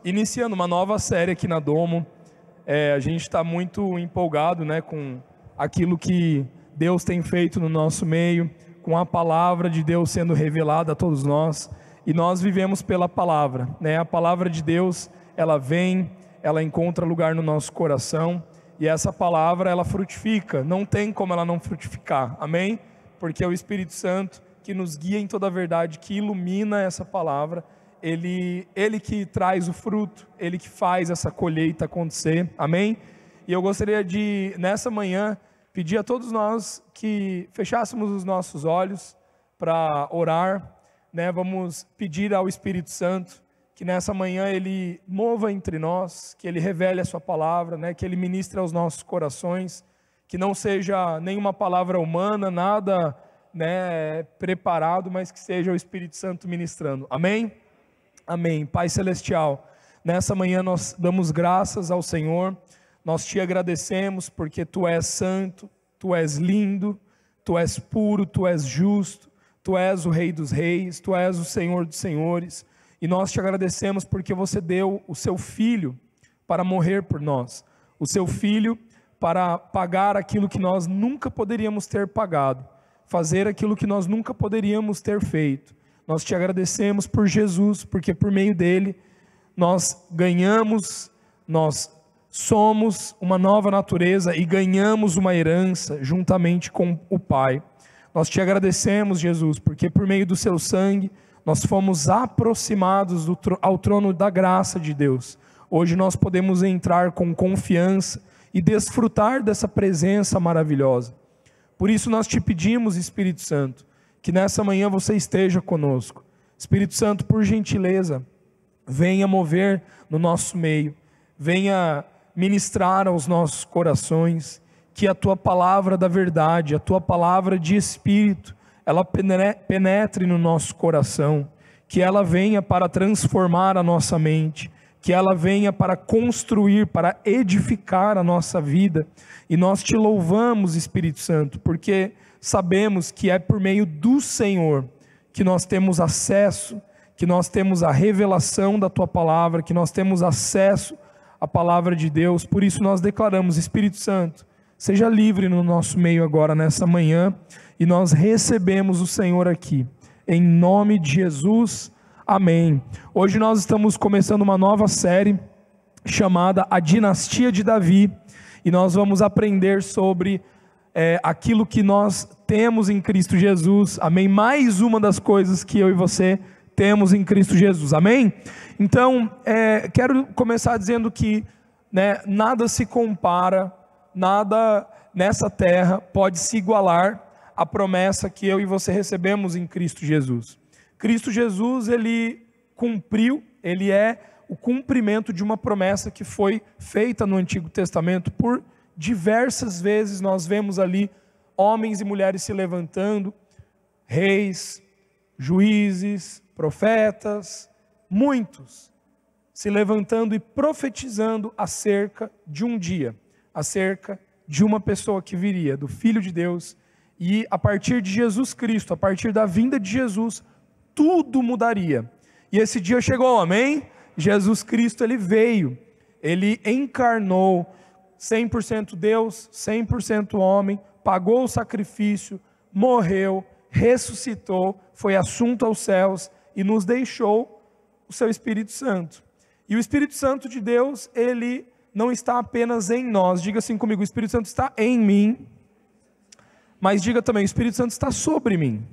iniciando uma nova série aqui na Domo. A gente está muito empolgado, né, com aquilo que Deus tem feito no nosso meio, com a palavra de Deus sendo revelada a todos nós, e nós vivemos pela palavra, né? A palavra de Deus, ela vem, ela encontra lugar no nosso coração, e essa palavra, ela frutifica, não tem como ela não frutificar, amém? Porque é o Espírito Santo que nos guia em toda a verdade, que ilumina essa palavra, Ele que traz o fruto, Ele que faz essa colheita acontecer, amém? E eu gostaria de, nessa manhã, pedir a todos nós que fechássemos os nossos olhos para orar, né? Vamos pedir ao Espírito Santo que nessa manhã Ele mova entre nós, que Ele revele a sua palavra, né? Que Ele ministre aos nossos corações, que não seja nenhuma palavra humana, nada, né, preparado, mas que seja o Espírito Santo ministrando, amém? Amém. Pai Celestial, nessa manhã nós damos graças ao Senhor, nós te agradecemos porque Tu és santo, Tu és lindo, Tu és puro, Tu és justo, Tu és o Rei dos Reis, Tu és o Senhor dos Senhores, e nós te agradecemos porque você deu o Seu Filho para morrer por nós, o Seu Filho para pagar aquilo que nós nunca poderíamos ter pagado, fazer aquilo que nós nunca poderíamos ter feito. Nós te agradecemos por Jesus, porque por meio dele nós ganhamos, nós somos uma nova natureza e ganhamos uma herança juntamente com o Pai. Nós te agradecemos, Jesus, porque por meio do seu sangue nós fomos aproximados ao trono da graça de Deus. Hoje nós podemos entrar com confiança e desfrutar dessa presença maravilhosa. Por isso nós te pedimos, Espírito Santo, que nessa manhã você esteja conosco. Espírito Santo, por gentileza, venha mover no nosso meio, venha ministrar aos nossos corações, que a Tua palavra da verdade, a Tua palavra de Espírito, ela penetre no nosso coração, que ela venha para transformar a nossa mente, que ela venha para construir, para edificar a nossa vida, e nós te louvamos, Espírito Santo, porque sabemos que é por meio do Senhor que nós temos acesso, que nós temos a revelação da Tua palavra, que nós temos acesso à palavra de Deus. Por isso nós declaramos, Espírito Santo, seja livre no nosso meio agora, nessa manhã, e nós recebemos o Senhor aqui, em nome de Jesus, amém. Hoje nós estamos começando uma nova série, chamada A Dinastia de Davi, e nós vamos aprender sobre aquilo que nós temos em Cristo Jesus, amém? Mais uma das coisas que eu e você temos em Cristo Jesus, amém? Então, quero começar dizendo que, né, nada se compara, nada nessa terra pode se igualar à promessa que eu e você recebemos em Cristo Jesus. Cristo Jesus, Ele cumpriu, Ele é o cumprimento de uma promessa que foi feita no Antigo Testamento. Por diversas vezes nós vemos ali homens e mulheres se levantando, reis, juízes, profetas, muitos se levantando e profetizando acerca de um dia, acerca de uma pessoa que viria, do Filho de Deus, e a partir de Jesus Cristo, a partir da vinda de Jesus, tudo mudaria. E esse dia chegou, amém? Jesus Cristo, Ele veio, Ele encarnou, 100% Deus, 100% homem, pagou o sacrifício, morreu, ressuscitou, foi assunto aos céus e nos deixou o seu Espírito Santo. E o Espírito Santo de Deus, Ele não está apenas em nós, diga assim comigo, o Espírito Santo está em mim, mas diga também, o Espírito Santo está sobre mim.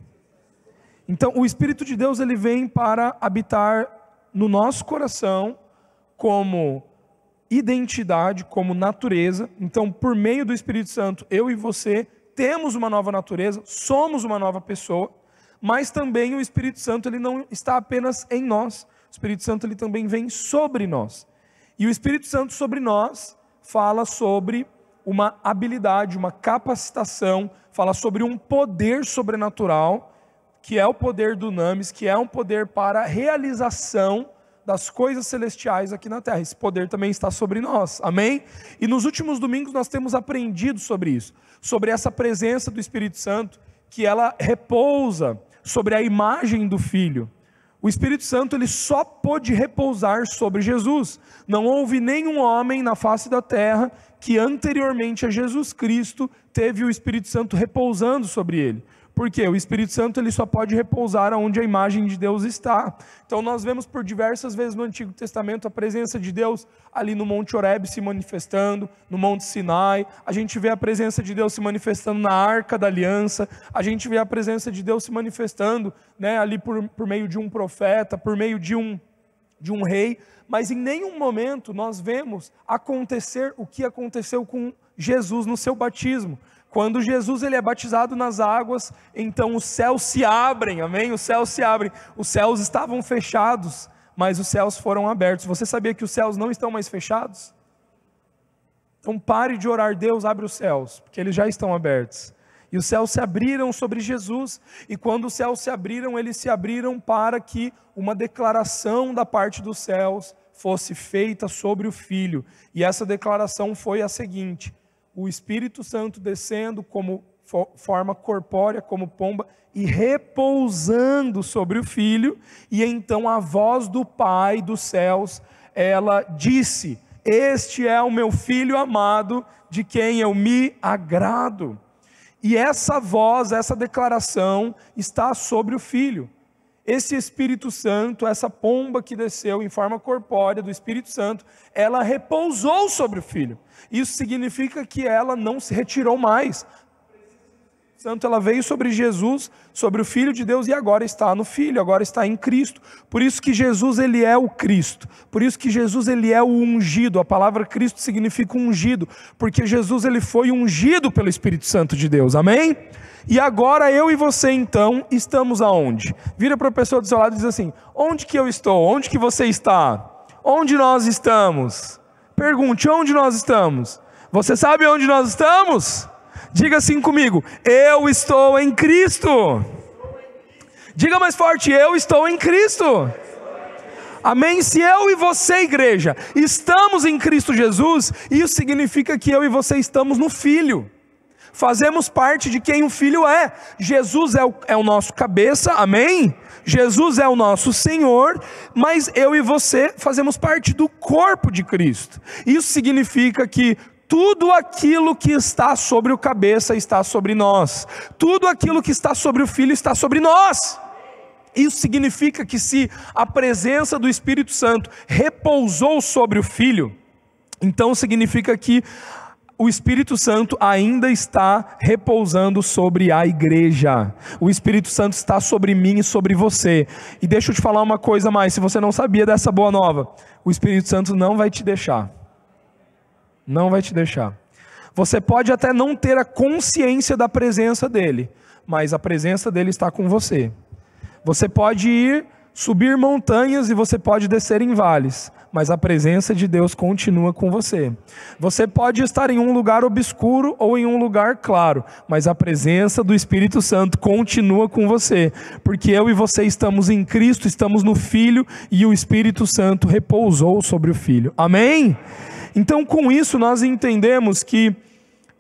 Então o Espírito de Deus, Ele vem para habitar no nosso coração como identidade, como natureza. Então, por meio do Espírito Santo, eu e você temos uma nova natureza, somos uma nova pessoa, mas também o Espírito Santo, ele não está apenas em nós, o Espírito Santo, ele também vem sobre nós. E o Espírito Santo sobre nós fala sobre uma habilidade, uma capacitação, fala sobre um poder sobrenatural, que é o poder do dunamis, que é um poder para a realização das coisas celestiais aqui na terra. Esse poder também está sobre nós, amém? E nos últimos domingos nós temos aprendido sobre isso, sobre essa presença do Espírito Santo, que ela repousa sobre a imagem do Filho. O Espírito Santo ele só pôde repousar sobre Jesus. Não houve nenhum homem na face da terra que anteriormente a Jesus Cristo teve o Espírito Santo repousando sobre ele. Por quê? O Espírito Santo ele só pode repousar onde a imagem de Deus está. Então nós vemos por diversas vezes no Antigo Testamento a presença de Deus ali no Monte Horebe se manifestando, no Monte Sinai. A gente vê a presença de Deus se manifestando na Arca da Aliança. A gente vê a presença de Deus se manifestando, né, ali por meio de um profeta, por meio de um rei. Mas em nenhum momento nós vemos acontecer o que aconteceu com Jesus no seu batismo. Quando Jesus ele é batizado nas águas, então os céus se abrem, amém? Os céus se abrem. Os céus estavam fechados, mas os céus foram abertos. Você sabia que os céus não estão mais fechados? Então pare de orar, Deus abre os céus, porque eles já estão abertos. E os céus se abriram sobre Jesus, e quando os céus se abriram, eles se abriram para que uma declaração da parte dos céus fosse feita sobre o Filho. E essa declaração foi a seguinte: o Espírito Santo descendo como forma corpórea, como pomba, e repousando sobre o Filho, e então a voz do Pai dos céus, ela disse: este é o meu Filho amado, de quem eu me agrado. E essa voz, essa declaração está sobre o Filho. Esse Espírito Santo, essa pomba que desceu em forma corpórea do Espírito Santo, ela repousou sobre o Filho. Isso significa que ela não se retirou mais. O Santo, ela veio sobre Jesus, sobre o Filho de Deus, e agora está no Filho, agora está em Cristo. Por isso que Jesus ele é o Cristo. Por isso que Jesus ele é o ungido. A palavra Cristo significa ungido, porque Jesus ele foi ungido pelo Espírito Santo de Deus. Amém? E agora eu e você então estamos aonde? Vira para a pessoa do seu lado e diz assim: onde que eu estou? Onde que você está? Onde nós estamos? Pergunte, onde nós estamos? Você sabe onde nós estamos? Diga assim comigo: eu estou em Cristo. Diga mais forte: eu estou em Cristo. Amém? Se eu e você, igreja, estamos em Cristo Jesus, isso significa que eu e você estamos no Filho. Fazemos parte de quem o Filho é. Jesus é o nosso cabeça, amém? Jesus é o nosso Senhor, mas eu e você fazemos parte do corpo de Cristo. Isso significa que tudo aquilo que está sobre o cabeça está sobre nós. Tudo aquilo que está sobre o Filho está sobre nós. Isso significa que se a presença do Espírito Santo repousou sobre o Filho, então significa que o Espírito Santo ainda está repousando sobre a igreja. O Espírito Santo está sobre mim e sobre você. E deixa eu te falar uma coisa mais, se você não sabia dessa boa nova, o Espírito Santo não vai te deixar. Não vai te deixar. Você pode até não ter a consciência da presença dele, mas a presença dele está com você. Você pode subir montanhas e você pode descer em vales, mas a presença de Deus continua com você. Você pode estar em um lugar obscuro ou em um lugar claro, mas a presença do Espírito Santo continua com você, porque eu e você estamos em Cristo, estamos no Filho, e o Espírito Santo repousou sobre o Filho. Amém? Então, com isso nós entendemos que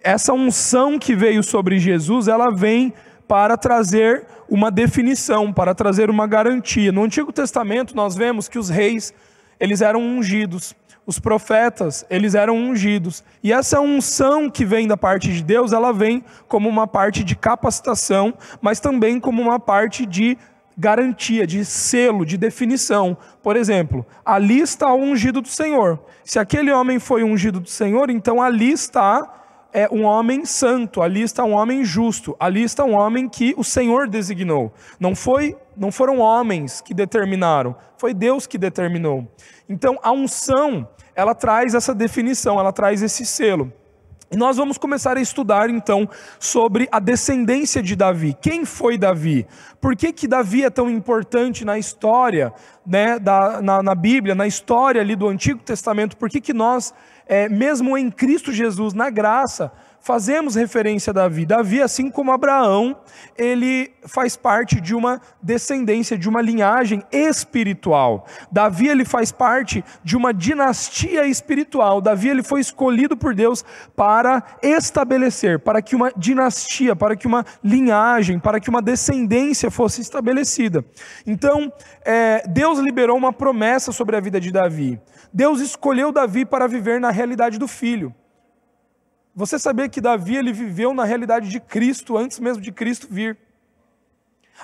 essa unção que veio sobre Jesus, ela vem para trazer uma definição, para trazer uma garantia. No Antigo Testamento nós vemos que os reis, eles eram ungidos, os profetas, eles eram ungidos, e essa unção que vem da parte de Deus, ela vem como uma parte de capacitação, mas também como uma parte de garantia, de selo, de definição. Por exemplo, ali está o ungido do Senhor. Se aquele homem foi ungido do Senhor, então ali está um homem santo, ali está um homem justo, ali está um homem que o Senhor designou. Não foram homens que determinaram, foi Deus que determinou. Então a unção, ela traz essa definição, ela traz esse selo. E nós vamos começar a estudar então sobre a descendência de Davi. Quem foi Davi? Por que Davi é tão importante na história, né, na Bíblia, na história ali do Antigo Testamento? Por que nós, mesmo em Cristo Jesus, na graça, fazemos referência a Davi. Davi, assim como Abraão, ele faz parte de uma descendência, de uma linhagem espiritual. Davi, ele faz parte de uma dinastia espiritual. Davi, ele foi escolhido por Deus para estabelecer, para que uma dinastia, para que uma linhagem, para que uma descendência fosse estabelecida. Então, Deus liberou uma promessa sobre a vida de Davi. Deus escolheu Davi para viver na realidade do Filho. Você sabia que Davi, ele viveu na realidade de Cristo, antes mesmo de Cristo vir.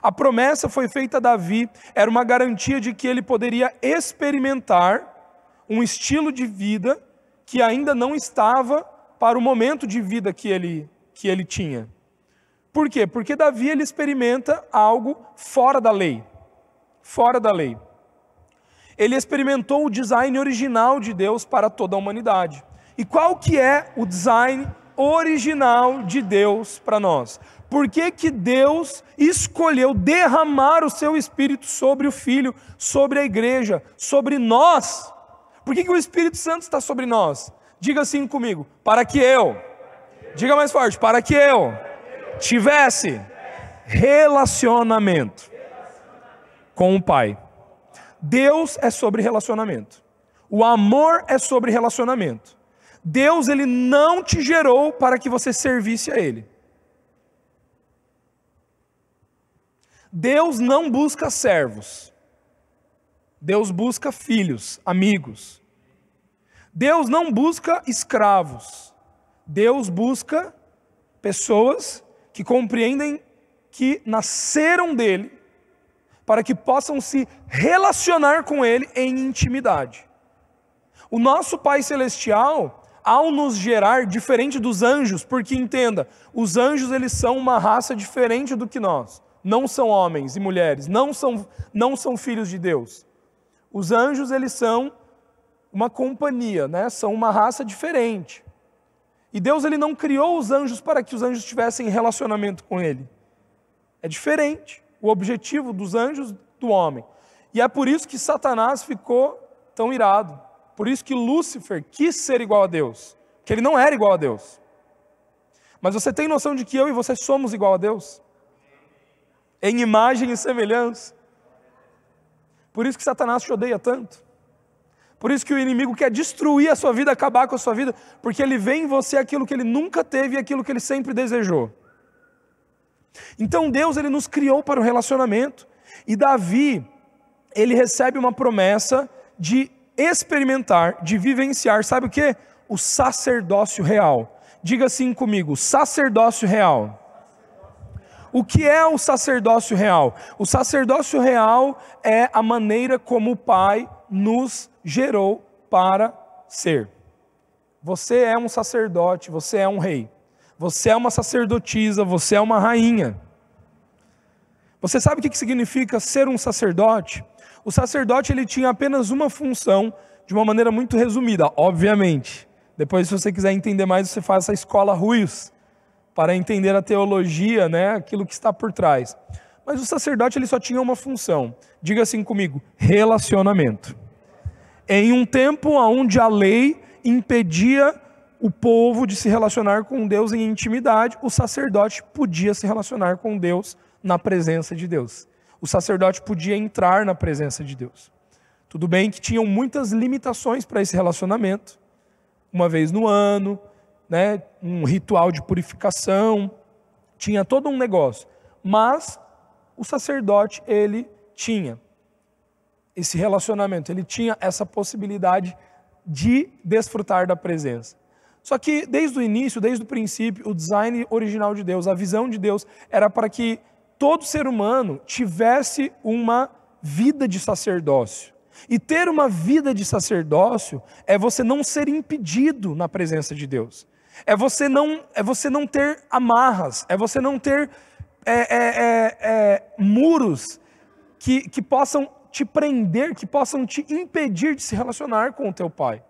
A promessa foi feita a Davi, era uma garantia de que ele poderia experimentar um estilo de vida que ainda não estava para o momento de vida que ele tinha. Por quê? Porque Davi, ele experimenta algo fora da lei. Fora da lei. Ele experimentou o design original de Deus para toda a humanidade. E qual que é o design original de Deus para nós? Por que que Deus escolheu derramar o seu Espírito sobre o Filho, sobre a igreja, sobre nós? Por que que o Espírito Santo está sobre nós? Diga assim comigo, para que eu, diga mais forte, para que eu tivesse relacionamento com o Pai. Deus é sobre relacionamento. O amor é sobre relacionamento. Deus, ele não te gerou para que você servisse a Ele. Deus não busca servos. Deus busca filhos, amigos. Deus não busca escravos. Deus busca pessoas que compreendem que nasceram dele, para que possam se relacionar com Ele em intimidade. O nosso Pai Celestial, ao nos gerar, diferente dos anjos, porque entenda, os anjos, eles são uma raça diferente do que nós. Não são homens e mulheres, não são filhos de Deus. Os anjos, eles são uma companhia, né? São uma raça diferente. E Deus, ele não criou os anjos para que os anjos tivessem relacionamento com Ele. É diferente o objetivo dos anjos do homem. E é por isso que Satanás ficou tão irado. Por isso que Lúcifer quis ser igual a Deus, porque ele não era igual a Deus. Mas você tem noção de que eu e você somos igual a Deus? Em imagem e semelhança. Por isso que Satanás te odeia tanto. Por isso que o inimigo quer destruir a sua vida, acabar com a sua vida, porque ele vê em você aquilo que ele nunca teve e aquilo que ele sempre desejou. Então Deus, ele nos criou para o relacionamento. E Davi, ele recebe uma promessa de experimentar, de vivenciar, sabe o que? O sacerdócio real. Diga assim comigo, sacerdócio real. O que é o sacerdócio real? O sacerdócio real é a maneira como o Pai nos gerou para ser. Você é um sacerdote, você é um rei. Você é uma sacerdotisa, você é uma rainha. Você sabe o que significa ser um sacerdote? O sacerdote, ele tinha apenas uma função, de uma maneira muito resumida, obviamente. Depois, se você quiser entender mais, você faz essa escola Ruiz, para entender a teologia, né, aquilo que está por trás. Mas o sacerdote, ele só tinha uma função. Diga assim comigo, relacionamento. Em um tempo onde a lei impedia o povo de se relacionar com Deus em intimidade, o sacerdote podia se relacionar com Deus na presença de Deus. O sacerdote podia entrar na presença de Deus. Tudo bem que tinham muitas limitações para esse relacionamento. Uma vez no ano, né, um ritual de purificação, tinha todo um negócio. Mas o sacerdote, ele tinha esse relacionamento, ele tinha essa possibilidade de desfrutar da presença. Só que desde o início, desde o princípio, o design original de Deus, a visão de Deus, era para que todo ser humano tivesse uma vida de sacerdócio. E ter uma vida de sacerdócio é você não ser impedido na presença de Deus. É você não ter amarras, é você não ter muros que possam te prender, que possam te impedir de se relacionar com o teu Pai.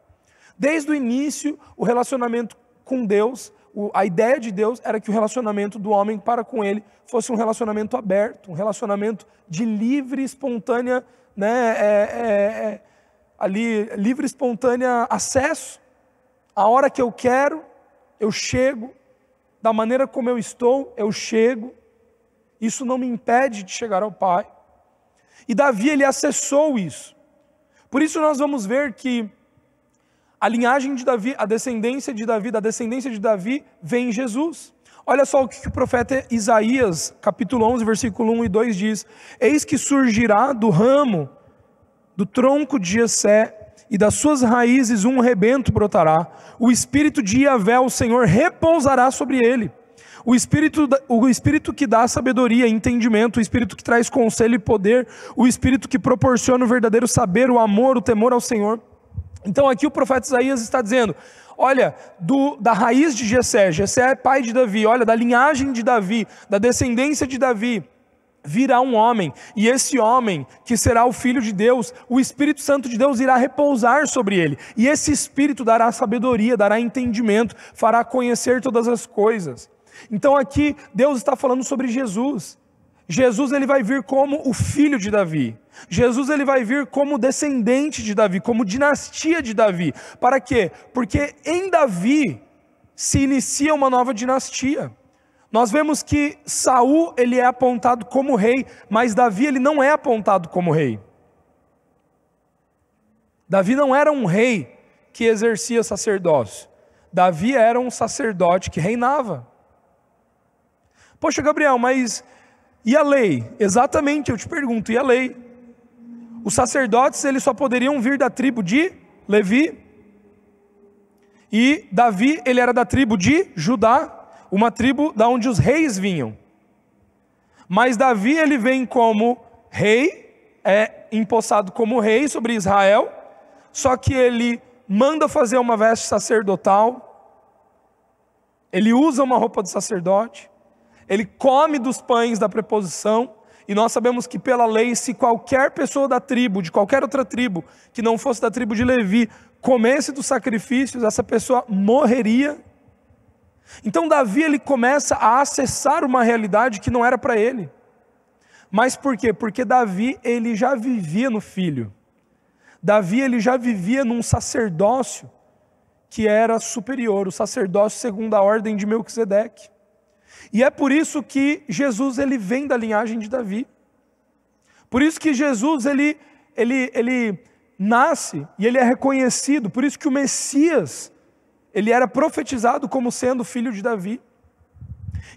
Desde o início, o relacionamento com Deus, a ideia de Deus era que o relacionamento do homem para com Ele fosse um relacionamento aberto, um relacionamento de livre, espontânea, né, livre, espontânea acesso. A hora que eu quero, eu chego, da maneira como eu estou, eu chego. Isso não me impede de chegar ao Pai. E Davi, ele acessou isso. Por isso nós vamos ver que a linhagem de Davi, a descendência de Davi, da descendência de Davi, vem em Jesus. Olha só o que o profeta Isaías, capítulo 11, versículo 1 e 2 diz: eis que surgirá do ramo, do tronco de Jessé, e das suas raízes um rebento brotará. O espírito de Yahvé, o Senhor, repousará sobre ele. O espírito que dá sabedoria e entendimento, o espírito que traz conselho e poder, o espírito que proporciona o verdadeiro saber, o amor, o temor ao Senhor. Então aqui o profeta Isaías está dizendo, olha, da raiz de Jessé, Jessé é pai de Davi, olha, da linhagem de Davi, da descendência de Davi, virá um homem, e esse homem, que será o Filho de Deus, o Espírito Santo de Deus irá repousar sobre ele, e esse Espírito dará sabedoria, dará entendimento, fará conhecer todas as coisas. Então aqui Deus está falando sobre Jesus. Jesus, ele vai vir como o filho de Davi. Jesus, ele vai vir como descendente de Davi, como dinastia de Davi. Para quê? Porque em Davi se inicia uma nova dinastia. Nós vemos que Saul, ele é apontado como rei, mas Davi, ele não é apontado como rei. Davi não era um rei que exercia sacerdócio. Davi era um sacerdote que reinava. Poxa, Gabriel, mas e a lei? Exatamente, eu te pergunto, e a lei? Os sacerdotes, eles só poderiam vir da tribo de Levi. E Davi, ele era da tribo de Judá, uma tribo da onde os reis vinham. Mas Davi, ele vem como rei, é empossado como rei sobre Israel, só que ele manda fazer uma veste sacerdotal, ele usa uma roupa de sacerdote, ele come dos pães da preposição, e nós sabemos que pela lei, se qualquer pessoa da tribo, de qualquer outra tribo, que não fosse da tribo de Levi, comesse dos sacrifícios, essa pessoa morreria. Então Davi, ele começa a acessar uma realidade que não era para ele. Mas por quê? Porque Davi, ele já vivia no filho. Davi, ele já vivia num sacerdócio que era superior, o sacerdócio segundo a ordem de Melquisedeque. E é por isso que Jesus, ele vem da linhagem de Davi. Por isso que Jesus, ele nasce e ele é reconhecido. Por isso que o Messias, ele era profetizado como sendo filho de Davi.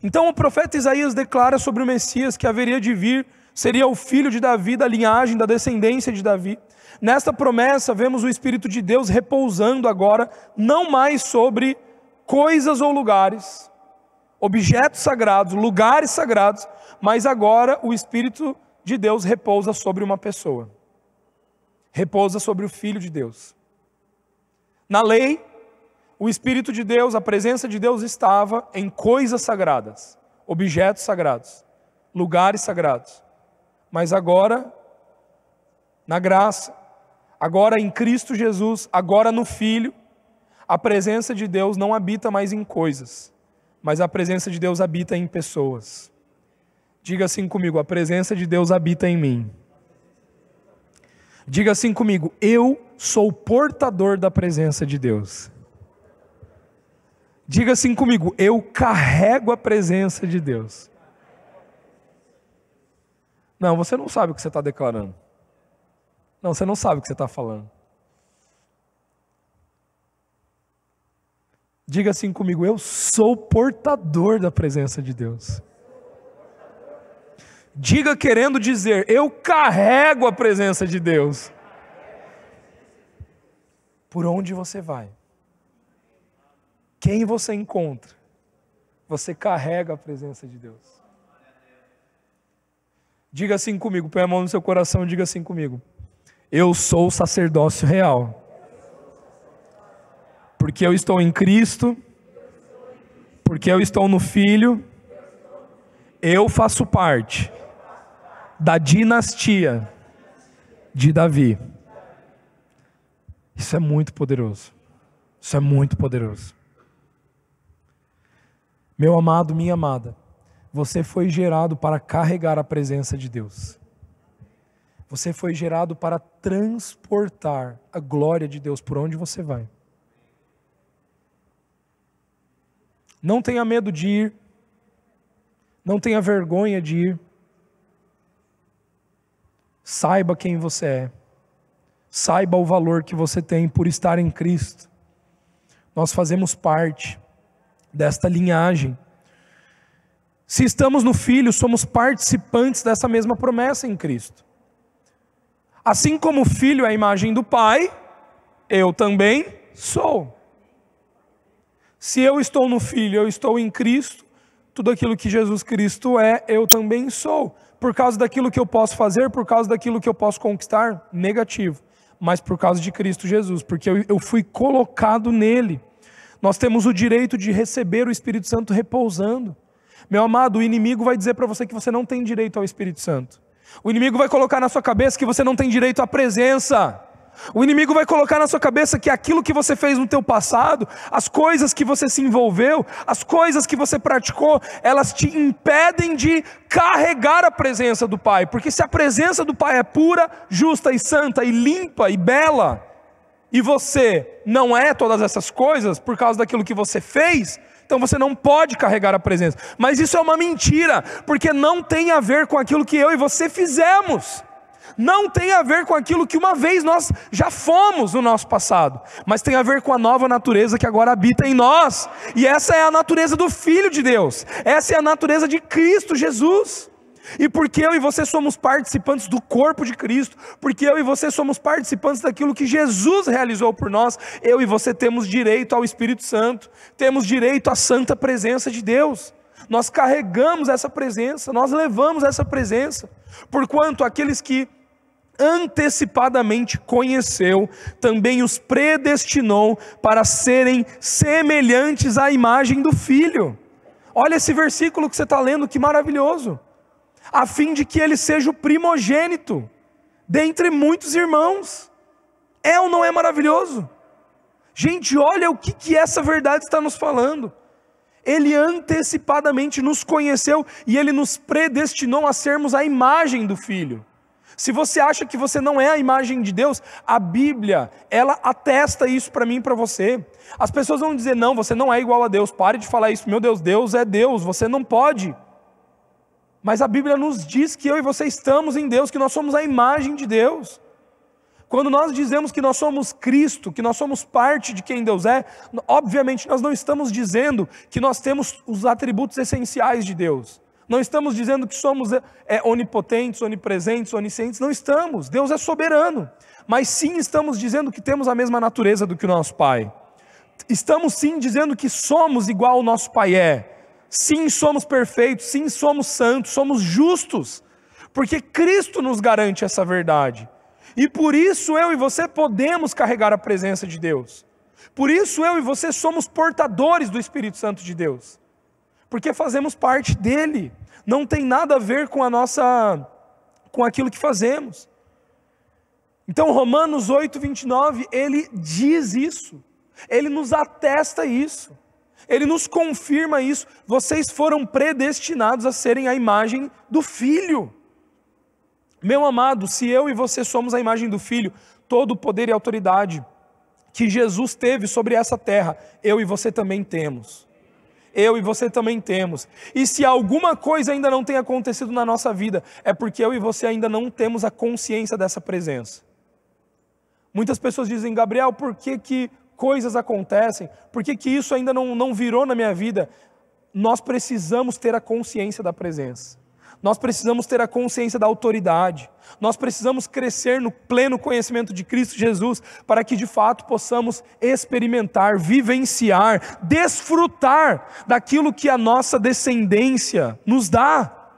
Então o profeta Isaías declara sobre o Messias que haveria de vir, seria o filho de Davi, da linhagem, da descendência de Davi. Nesta promessa vemos o Espírito de Deus repousando agora, não mais sobre coisas ou lugares, objetos sagrados, lugares sagrados, mas agora o Espírito de Deus repousa sobre uma pessoa. Repousa sobre o Filho de Deus. Na lei, o Espírito de Deus, a presença de Deus estava em coisas sagradas, objetos sagrados, lugares sagrados. Mas agora, na graça, agora em Cristo Jesus, agora no Filho, a presença de Deus não habita mais em coisas, mas a presença de Deus habita em pessoas. Diga assim comigo, a presença de Deus habita em mim. Diga assim comigo, eu sou portador da presença de Deus. Diga assim comigo, eu carrego a presença de Deus. Não, você não sabe o que você está declarando. Não, você não sabe o que você está falando. Diga assim comigo, eu sou portador da presença de Deus. Diga querendo dizer, eu carrego a presença de Deus. Por onde você vai? Quem você encontra? Você carrega a presença de Deus. Diga assim comigo, põe a mão no seu coração e diga assim comigo. Eu sou o sacerdócio real. Porque eu estou em Cristo, porque eu estou no Filho, eu faço parte da dinastia de Davi. Isso é muito poderoso. Isso é muito poderoso. Meu amado, minha amada, você foi gerado para carregar a presença de Deus. Você foi gerado para transportar a glória de Deus por onde você vai. Não tenha medo de ir. Não tenha vergonha de ir. Saiba quem você é. Saiba o valor que você tem por estar em Cristo. Nós fazemos parte desta linhagem. Se estamos no Filho, somos participantes dessa mesma promessa em Cristo. Assim como o Filho é a imagem do Pai, eu também sou. Se eu estou no Filho, eu estou em Cristo, tudo aquilo que Jesus Cristo é, eu também sou. Por causa daquilo que eu posso fazer, por causa daquilo que eu posso conquistar, negativo. Mas por causa de Cristo Jesus, porque eu fui colocado nele. Nós temos o direito de receber o Espírito Santo repousando. Meu amado, o inimigo vai dizer para você que você não tem direito ao Espírito Santo. O inimigo vai colocar na sua cabeça que você não tem direito à presença. O inimigo vai colocar na sua cabeça que aquilo que você fez no teu passado, as coisas que você se envolveu, as coisas que você praticou, elas te impedem de carregar a presença do Pai. Porque se a presença do Pai é pura, justa e santa e limpa e bela, e você não é todas essas coisas por causa daquilo que você fez, então você não pode carregar a presença. Mas isso é uma mentira, porque não tem a ver com aquilo que eu e você fizemos. Não tem a ver com aquilo que uma vez nós já fomos no nosso passado, mas tem a ver com a nova natureza que agora habita em nós. E essa é a natureza do Filho de Deus. Essa é a natureza de Cristo Jesus. E porque eu e você somos participantes do corpo de Cristo, porque eu e você somos participantes daquilo que Jesus realizou por nós, eu e você temos direito ao Espírito Santo, temos direito à santa presença de Deus. Nós carregamos essa presença, nós levamos essa presença, porquanto aqueles que antecipadamente conheceu, também os predestinou para serem semelhantes à imagem do Filho. Olha esse versículo que você está lendo, que maravilhoso. A fim de que ele seja o primogênito dentre muitos irmãos. É ou não é maravilhoso? Gente, olha o que essa verdade está nos falando. Ele antecipadamente nos conheceu e ele nos predestinou a sermos a imagem do Filho. Se você acha que você não é a imagem de Deus, a Bíblia, ela atesta isso para mim e para você. As pessoas vão dizer, não, você não é igual a Deus, pare de falar isso, meu Deus, Deus é Deus, você não pode. Mas a Bíblia nos diz que eu e você estamos em Deus, que nós somos a imagem de Deus. Quando nós dizemos que nós somos Cristo, que nós somos parte de quem Deus é, obviamente nós não estamos dizendo que nós temos os atributos essenciais de Deus. Não estamos dizendo que somos onipotentes, onipresentes, oniscientes, não estamos. Deus é soberano. Mas sim estamos dizendo que temos a mesma natureza do que o nosso Pai. Estamos sim dizendo que somos igual ao nosso Pai é. Sim, somos perfeitos, sim, somos santos, somos justos, porque Cristo nos garante essa verdade. E por isso eu e você podemos carregar a presença de Deus. Por isso eu e você somos portadores do Espírito Santo de Deus, porque fazemos parte dele. Não tem nada a ver com aquilo que fazemos. Então Romanos 8:29, ele diz isso, ele nos atesta isso. Ele nos confirma isso. Vocês foram predestinados a serem a imagem do Filho. Meu amado, se eu e você somos a imagem do Filho, todo o poder e autoridade que Jesus teve sobre essa terra, eu e você também temos. Eu e você também temos. E se alguma coisa ainda não tem acontecido na nossa vida, é porque eu e você ainda não temos a consciência dessa presença. Muitas pessoas dizem, Gabriel, por que coisas acontecem? Por que isso ainda não virou na minha vida? Nós precisamos ter a consciência da presença. Nós precisamos ter a consciência da autoridade. Nós precisamos crescer no pleno conhecimento de Cristo Jesus, para que de fato possamos experimentar, vivenciar, desfrutar daquilo que a nossa descendência nos dá.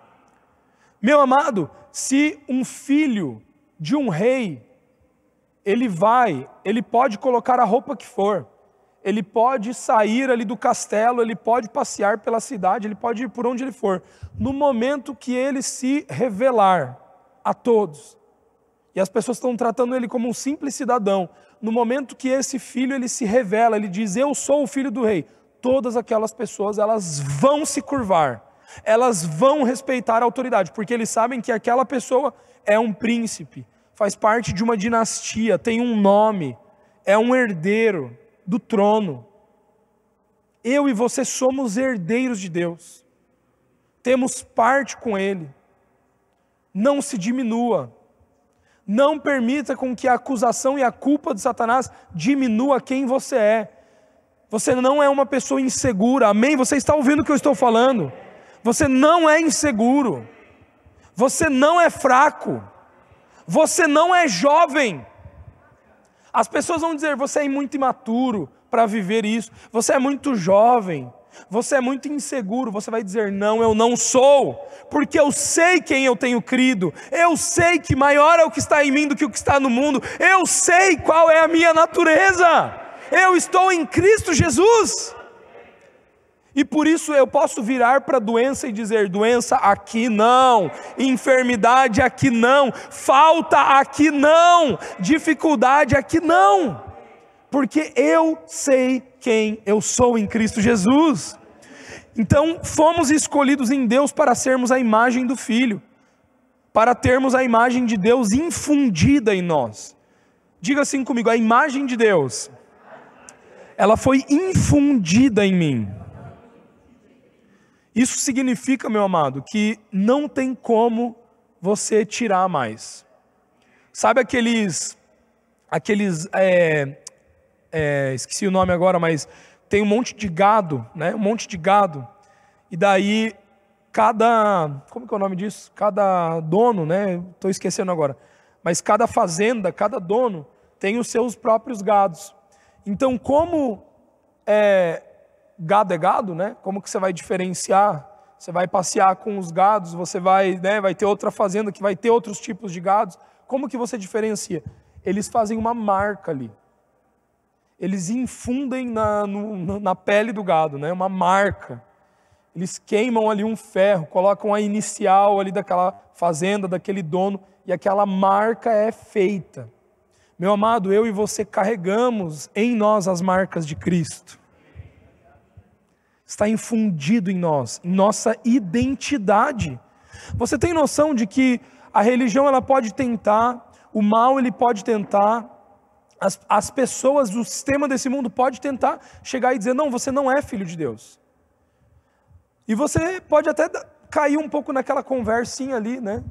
Meu amado, se um filho de um rei, ele pode colocar a roupa que for, ele pode sair ali do castelo, ele pode passear pela cidade, ele pode ir por onde ele for. No momento que ele se revelar a todos, e as pessoas estão tratando ele como um simples cidadão, no momento que esse filho ele se revela, ele diz, eu sou o filho do rei, todas aquelas pessoas elas vão se curvar, elas vão respeitar a autoridade, porque eles sabem que aquela pessoa é um príncipe, faz parte de uma dinastia, tem um nome, é um herdeiro do trono. eu e você somos herdeiros de Deus, temos parte com Ele. Não se diminua, não permita com que a acusação e a culpa de Satanás diminua quem você é. Você não é uma pessoa insegura, amém? Você está ouvindo o que eu estou falando? Você não é inseguro, você não é fraco, você não é jovem. As pessoas vão dizer, você é muito imaturo para viver isso, você é muito jovem, você é muito inseguro. Você vai dizer, não, eu não sou, porque eu sei quem eu tenho crido, eu sei que maior é o que está em mim do que o que está no mundo, eu sei qual é a minha natureza, eu estou em Cristo Jesus. E por isso eu posso virar para a doença e dizer, doença aqui não, enfermidade aqui não, falta aqui não, dificuldade aqui não, porque eu sei quem eu sou em Cristo Jesus. Então fomos escolhidos em Deus para sermos a imagem do Filho, para termos a imagem de Deus infundida em nós. Diga assim comigo, a imagem de Deus, ela foi infundida em mim. Isso significa, meu amado, que não tem como você tirar mais. Sabe esqueci o nome agora, mas tem um monte de gado, né? Um monte de gado. E daí, como que é o nome disso? Cada dono, né? Estou esquecendo agora. Mas cada fazenda, cada dono tem os seus próprios gados. Então, como gado é gado, né? Como que você vai diferenciar? Você vai passear com os gados, você vai ter outra fazenda que vai ter outros tipos de gados. Como que você diferencia? Eles fazem uma marca ali. Eles infundem na pele do gado, né? Uma marca. Eles queimam ali um ferro, colocam a inicial ali daquela fazenda, daquele dono, e aquela marca é feita. Meu amado, eu e você carregamos em nós as marcas de Cristo. Está infundido em nós, em nossa identidade. Você tem noção de que a religião ela pode tentar, o mal ele pode tentar, as pessoas do sistema desse mundo pode tentar chegar e dizer, não, você não é filho de Deus. E você pode até cair um pouco naquela conversinha ali, né?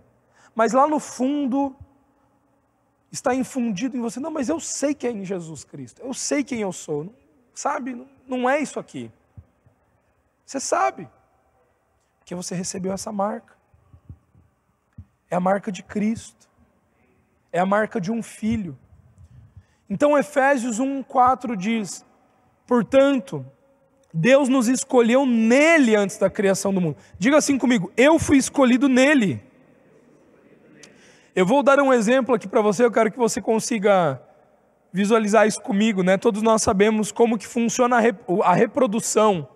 Mas lá no fundo está infundido em você, não, mas eu sei quem é em Jesus Cristo, eu sei quem eu sou, sabe? Não é isso aqui. Você sabe, porque você recebeu essa marca. É a marca de Cristo. É a marca de um filho. Então Efésios 1:4 diz, portanto, Deus nos escolheu nele antes da criação do mundo. Diga assim comigo, eu fui escolhido nele. Eu vou dar um exemplo aqui para você, eu quero que você consiga visualizar isso comigo, né? Todos nós sabemos como que funciona a reprodução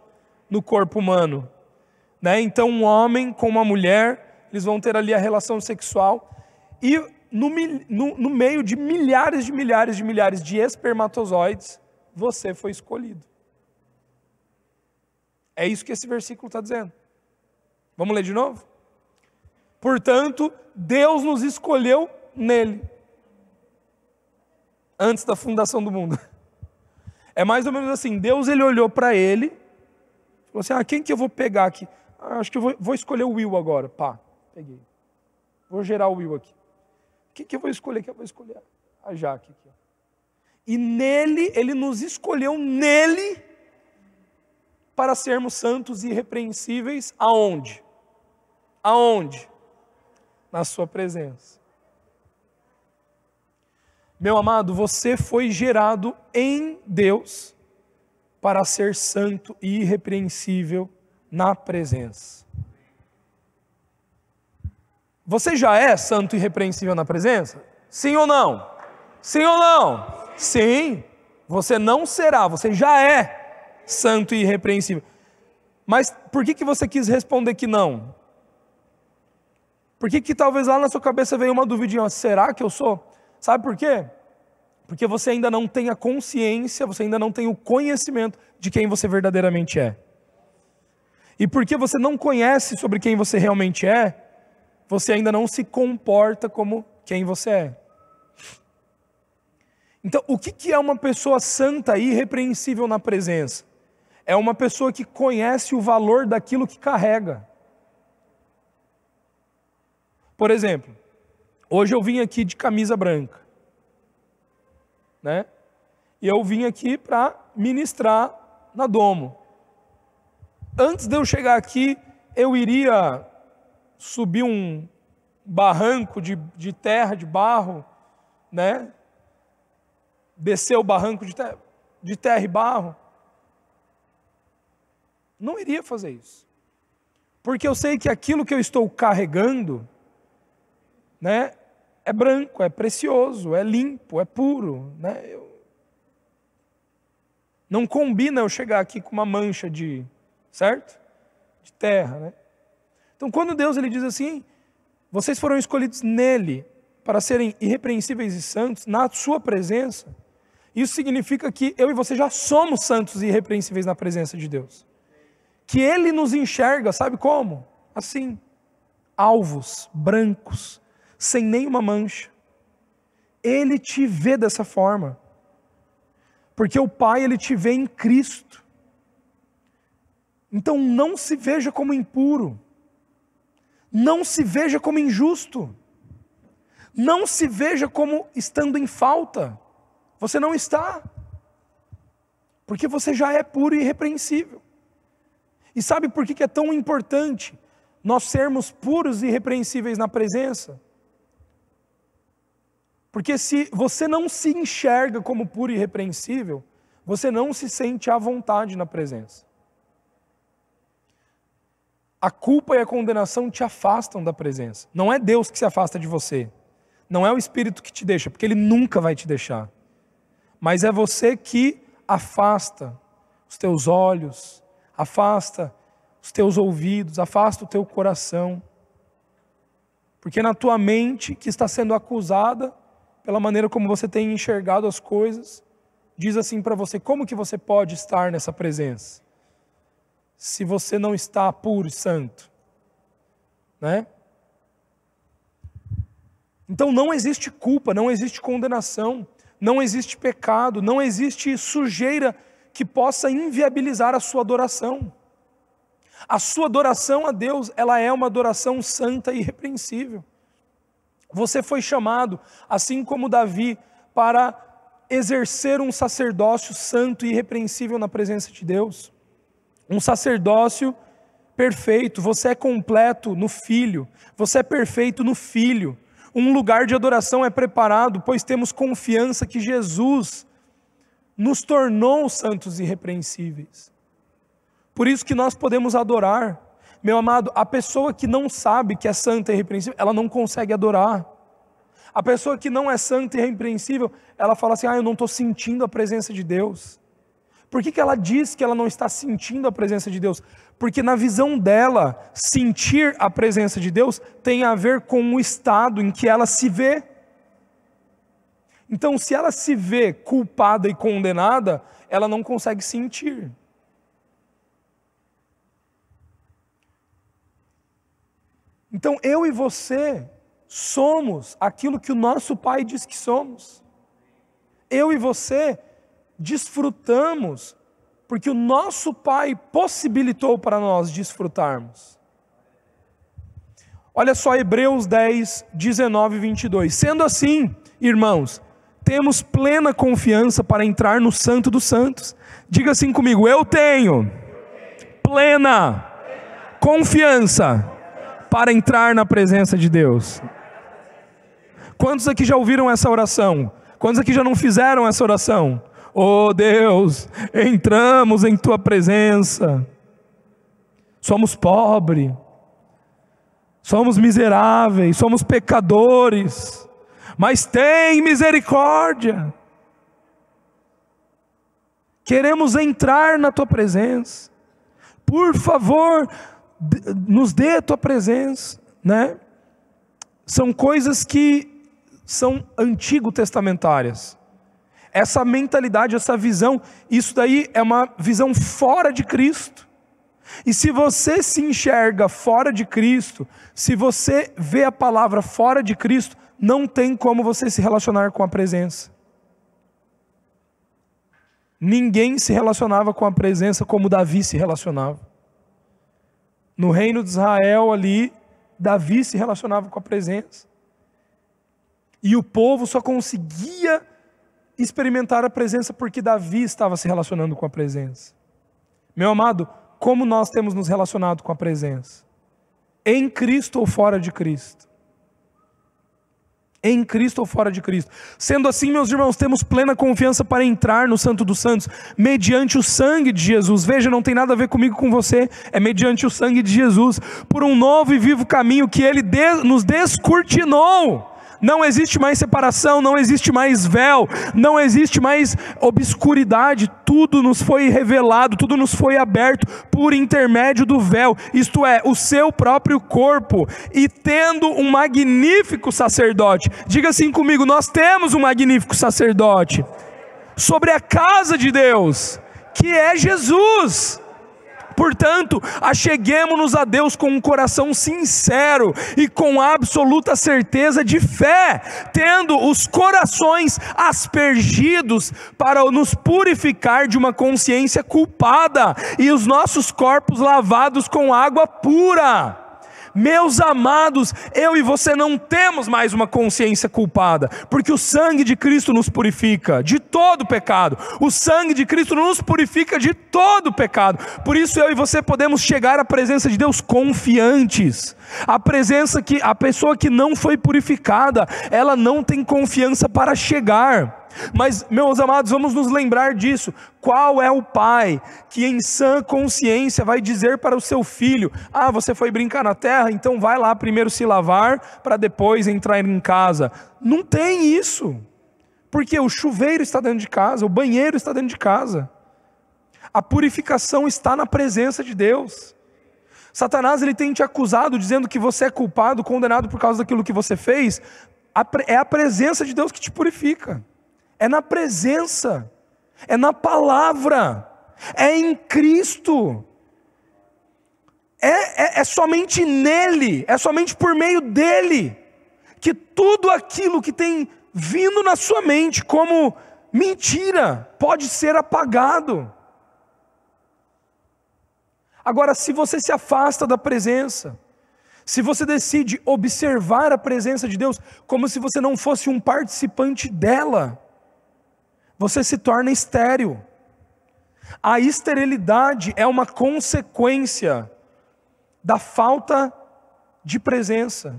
no corpo humano, né? Então um homem com uma mulher, eles vão ter ali a relação sexual, e no meio de milhares de espermatozoides, você foi escolhido. É isso que esse versículo está dizendo. Vamos ler de novo? Portanto, Deus nos escolheu nele, antes da fundação do mundo. É mais ou menos assim, Deus ele olhou para ele, falou assim, quem que eu vou pegar aqui? Acho que eu vou escolher o Will agora. Pá, peguei. Vou gerar o Will aqui. Quem que eu vou escolher? Que eu vou escolher a Jaque aqui. E nele, ele nos escolheu nele para sermos santos e irrepreensíveis. Aonde? Aonde? Na sua presença. Meu amado, você foi gerado em Deus para ser santo e irrepreensível na presença. Você já é santo e irrepreensível na presença? Sim ou não? Sim ou não? Sim. Você não será, você já é santo e irrepreensível. Mas por que você quis responder que não? Por que talvez lá na sua cabeça veio uma duvidinha, será que eu sou? Sabe por quê? Porque você ainda não tem a consciência, você ainda não tem o conhecimento de quem você verdadeiramente é. E porque você não conhece sobre quem você realmente é, você ainda não se comporta como quem você é. Então, o que é uma pessoa santa e irrepreensível na presença? É uma pessoa que conhece o valor daquilo que carrega. Por exemplo, hoje eu vim aqui de camisa branca, né? E eu vim aqui para ministrar na Domo. Antes de eu chegar aqui, eu iria subir um barranco de terra, de barro, né? Descer o barranco de terra e barro. Não iria fazer isso. Porque eu sei que aquilo que eu estou carregando, né, é branco, é precioso, é limpo, é puro, né? Não combina eu chegar aqui com uma mancha certo? De terra, né? Então quando Deus ele diz assim, vocês foram escolhidos nele para serem irrepreensíveis e santos, na sua presença, isso significa que eu e você já somos santos e irrepreensíveis na presença de Deus. Que ele nos enxerga, sabe como? Assim, alvos, brancos, sem nenhuma mancha. Ele te vê dessa forma. Porque o Pai, ele te vê em Cristo. Então não se veja como impuro. Não se veja como injusto. Não se veja como estando em falta. Você não está. Porque você já é puro e irrepreensível. E sabe por que é tão importante nós sermos puros e irrepreensíveis na presença? Porque se você não se enxerga como puro e irrepreensível, você não se sente à vontade na presença. A culpa e a condenação te afastam da presença. Não é Deus que se afasta de você. Não é o Espírito que te deixa, porque Ele nunca vai te deixar. Mas é você que afasta os teus olhos, afasta os teus ouvidos, afasta o teu coração. Porque na tua mente, que está sendo acusada pela maneira como você tem enxergado as coisas, diz assim para você, como que você pode estar nessa presença? Se você não está puro e santo, né? Então não existe culpa, não existe condenação, não existe pecado, não existe sujeira que possa inviabilizar a sua adoração. A sua adoração a Deus, ela é uma adoração santa e irrepreensível. Você foi chamado, assim como Davi, para exercer um sacerdócio santo e irrepreensível na presença de Deus. Um sacerdócio perfeito. Você é completo no Filho. Você é perfeito no Filho. Um lugar de adoração é preparado, pois temos confiança que Jesus nos tornou santos e irrepreensíveis. Por isso que nós podemos adorar. Meu amado, a pessoa que não sabe que é santa e irrepreensível, ela não consegue adorar. A pessoa que não é santa e irrepreensível, ela fala assim, eu não estou sentindo a presença de Deus. Por que ela diz que ela não está sentindo a presença de Deus? Porque na visão dela, sentir a presença de Deus tem a ver com o estado em que ela se vê. Então, se ela se vê culpada e condenada, ela não consegue sentir. Então, eu e você somos aquilo que o nosso Pai diz que somos. Eu e você desfrutamos, porque o nosso Pai possibilitou para nós desfrutarmos. Olha só Hebreus 10, 19 e 22. Sendo assim, irmãos, temos plena confiança para entrar no Santo dos Santos. Diga assim comigo, eu tenho plena confiança para entrar na presença de Deus. Quantos aqui já ouviram essa oração? Quantos aqui já não fizeram essa oração? Oh Deus, entramos em Tua presença. Somos pobres, somos miseráveis, somos pecadores, mas tem misericórdia. Queremos entrar na Tua presença. Por favor, nos dê a Tua presença, né? São coisas que são antigo-testamentárias. Essa mentalidade, essa visão, isso daí é uma visão fora de Cristo. E se você se enxerga fora de Cristo, se você vê a palavra fora de Cristo, não tem como você se relacionar com a presença. Ninguém se relacionava com a presença como Davi se relacionava. No reino de Israel ali, Davi se relacionava com a presença. E o povo só conseguia experimentar a presença porque Davi estava se relacionando com a presença. Meu amado, como nós temos nos relacionado com a presença? Em Cristo ou fora de Cristo? Em Cristo ou fora de Cristo? Sendo assim, meus irmãos, temos plena confiança para entrar no Santo dos Santos, mediante o sangue de Jesus. Veja, não tem nada a ver comigo, com você, é mediante o sangue de Jesus, por um novo e vivo caminho que Ele nos descortinou. Não existe mais separação, não existe mais véu, não existe mais obscuridade, tudo nos foi revelado, tudo nos foi aberto por intermédio do véu, isto é, o seu próprio corpo, e tendo um magnífico sacerdote, diga assim comigo, nós temos um magnífico sacerdote, sobre a casa de Deus, que é Jesus. Portanto, acheguemo-nos a Deus com um coração sincero e com absoluta certeza de fé, tendo os corações aspergidos para nos purificar de uma consciência culpada e os nossos corpos lavados com água pura. Meus amados, eu e você não temos mais uma consciência culpada, porque o sangue de Cristo nos purifica de todo pecado. O sangue de Cristo nos purifica de todo pecado. Por isso eu e você podemos chegar à presença de Deus confiantes. A pessoa que não foi purificada, ela não tem confiança para chegar. Mas, meus amados, vamos nos lembrar disso. Qual é o pai que em sã consciência vai dizer para o seu filho: ah, você foi brincar na terra, então vai lá primeiro se lavar para depois entrar em casa? Não tem isso, porque o chuveiro está dentro de casa, o banheiro está dentro de casa. A purificação está na presença de Deus. Satanás, ele tem te acusado dizendo que você é culpado, condenado por causa daquilo que você fez. É a presença de Deus que te purifica. É na presença, é na palavra, é em Cristo, é somente nele, é somente por meio dele, que tudo aquilo que tem vindo na sua mente como mentira pode ser apagado. Agora, se você se afasta da presença, se você decide observar a presença de Deus como se você não fosse um participante dela, você se torna estéril. A esterilidade é uma consequência da falta de presença.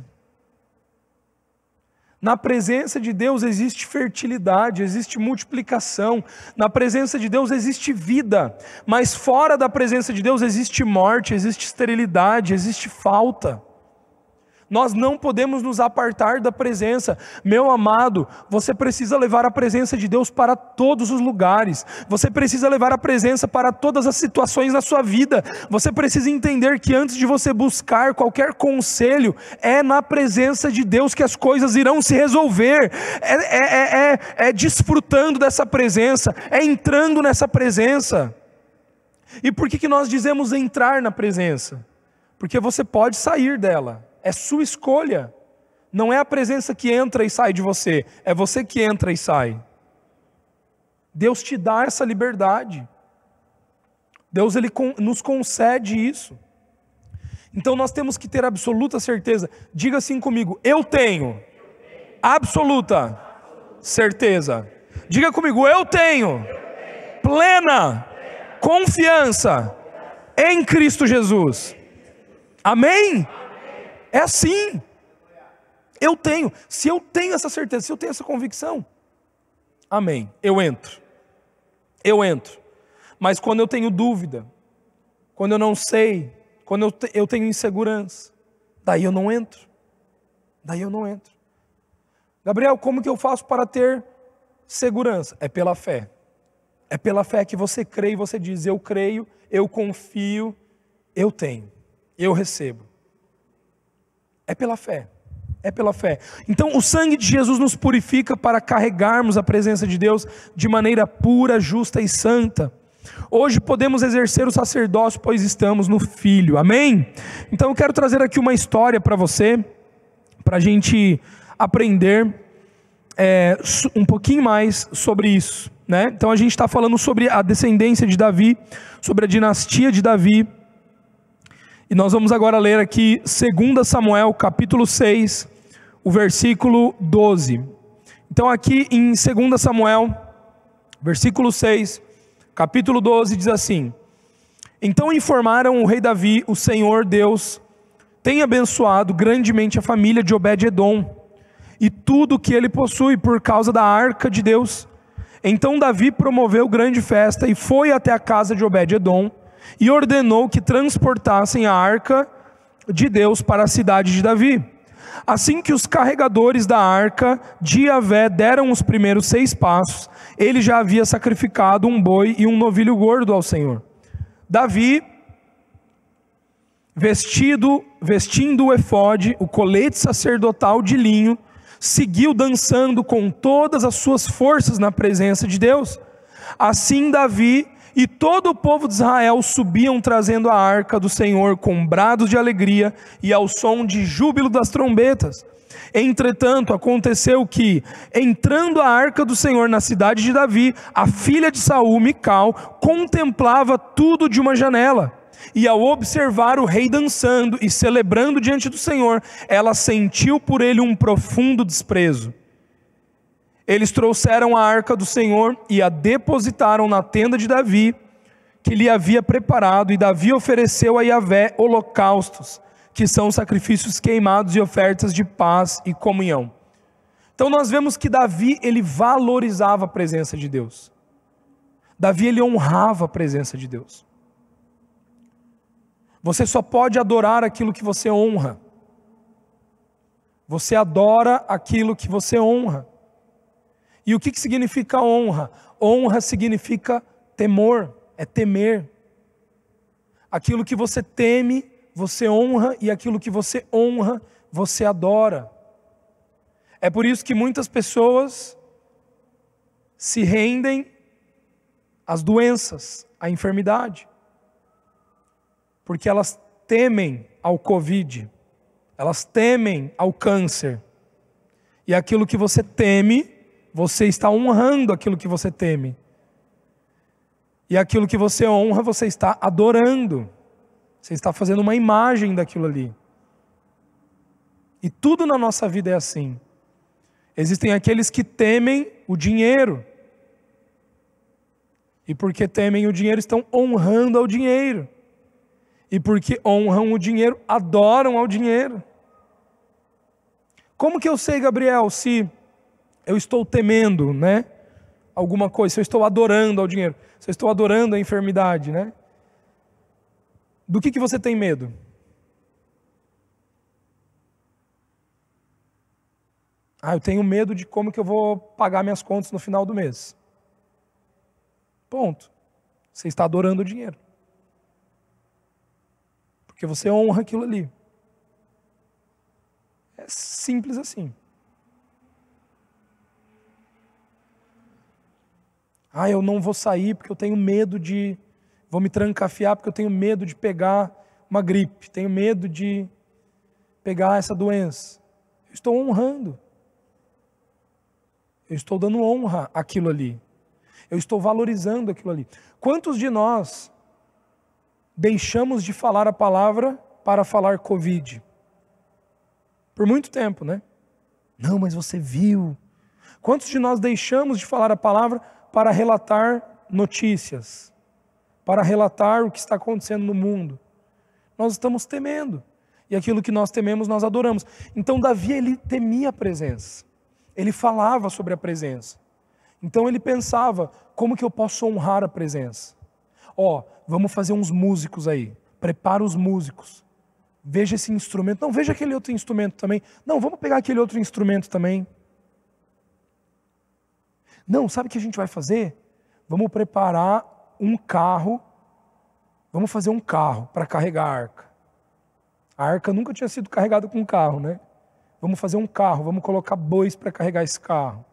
Na presença de Deus existe fertilidade, existe multiplicação. Na presença de Deus existe vida. Mas fora da presença de Deus existe morte, existe esterilidade, existe falta. Nós não podemos nos apartar da presença. Meu amado, você precisa levar a presença de Deus para todos os lugares. Você precisa levar a presença para todas as situações da sua vida. Você precisa entender que antes de você buscar qualquer conselho, é na presença de Deus que as coisas irão se resolver. É desfrutando dessa presença, é entrando nessa presença. E por que nós dizemos entrar na presença? Porque você pode sair dela. É sua escolha. Não é a presença que entra e sai de você, é você que entra e sai. Deus te dá essa liberdade. Deus, ele nos concede isso. Então nós temos que ter absoluta certeza. Diga assim comigo: eu tenho absoluta certeza. Diga comigo: eu tenho plena confiança em Cristo Jesus. Amém? É assim. Eu tenho. Se eu tenho essa certeza, se eu tenho essa convicção, amém, eu entro. Mas quando eu tenho dúvida, quando eu não sei, quando eu tenho insegurança, daí eu não entro. Gabriel, como que eu faço para ter segurança? É pela fé. É pela fé que você crê e você diz: eu creio, eu confio, eu tenho, eu recebo. É pela fé. Então o sangue de Jesus nos purifica para carregarmos a presença de Deus de maneira pura, justa e santa. Hoje podemos exercer o sacerdócio, pois estamos no Filho, amém? Então eu quero trazer aqui uma história para você, para a gente aprender um pouquinho mais sobre isso. né? Então a gente está falando sobre a descendência de Davi, sobre a dinastia de Davi. E nós vamos agora ler aqui 2 Samuel, capítulo 6, o versículo 12. Então aqui em 2 Samuel, versículo 6, capítulo 12, diz assim: Então informaram o rei Davi: o Senhor Deus tem abençoado grandemente a família de Obed-edom e tudo que ele possui por causa da arca de Deus. Então Davi promoveu grande festa e foi até a casa de Obed-edom e ordenou que transportassem a arca de Deus para a cidade de Davi. Assim que os carregadores da arca de Yahvé deram os primeiros 6 passos, ele já havia sacrificado um boi e um novilho gordo ao Senhor. Davi, vestindo o efode, o colete sacerdotal de linho, seguiu dançando com todas as suas forças na presença de Deus. Assim Davi e todo o povo de Israel subiam trazendo a arca do Senhor com brados de alegria e ao som de júbilo das trombetas. Entretanto, aconteceu que, entrando a arca do Senhor na cidade de Davi, a filha de Saul, Mical, contemplava tudo de uma janela. E ao observar o rei dançando e celebrando diante do Senhor, ela sentiu por ele um profundo desprezo. Eles trouxeram a arca do Senhor e a depositaram na tenda de Davi, que lhe havia preparado, e Davi ofereceu a Yahvé holocaustos, que são sacrifícios queimados e ofertas de paz e comunhão. Então nós vemos que Davi, ele valorizava a presença de Deus. Davi, ele honrava a presença de Deus. Você só pode adorar aquilo que você honra. Você adora aquilo que você honra. E o que significa honra? Honra significa temor, é temer. Aquilo que você teme, você honra, e aquilo que você honra, você adora. É por isso que muitas pessoas se rendem às doenças, à enfermidade. Porque elas temem ao Covid, elas temem ao câncer. E aquilo que você teme, você está honrando aquilo que você teme. E aquilo que você honra, você está adorando. Você está fazendo uma imagem daquilo ali. E tudo na nossa vida é assim. Existem aqueles que temem o dinheiro. E porque temem o dinheiro, estão honrando ao dinheiro. E porque honram o dinheiro, adoram ao dinheiro. Como que eu sei, Gabriel, se eu estou temendo, né, alguma coisa, se eu estou adorando ao dinheiro, se eu estou adorando a enfermidade, né? Do que você tem medo? Eu tenho medo de como que eu vou pagar minhas contas no final do mês. Ponto. Você está adorando o dinheiro. Porque você honra aquilo ali. É simples assim. Eu não vou sair porque eu tenho medo de... Vou me trancafiar porque eu tenho medo de pegar uma gripe. Tenho medo de pegar essa doença. Eu estou honrando. Eu estou dando honra àquilo ali. Eu estou valorizando aquilo ali. Quantos de nós deixamos de falar a palavra para falar Covid? Por muito tempo, né? Não, mas você viu. Quantos de nós deixamos de falar a palavra para relatar notícias? Para relatar o que está acontecendo no mundo? Nós estamos temendo. E aquilo que nós tememos, nós adoramos. Então Davi, ele temia a presença. Ele falava sobre a presença. Então ele pensava, como que eu posso honrar a presença? Vamos fazer uns músicos aí. Prepara os músicos. Veja esse instrumento. Não, veja aquele outro instrumento também. Não, vamos pegar aquele outro instrumento também. Não, sabe o que a gente vai fazer? Vamos preparar um carro. Vamos fazer um carro para carregar a arca. A arca nunca tinha sido carregada com um carro, né? Vamos fazer um carro, vamos colocar bois para carregar esse carro.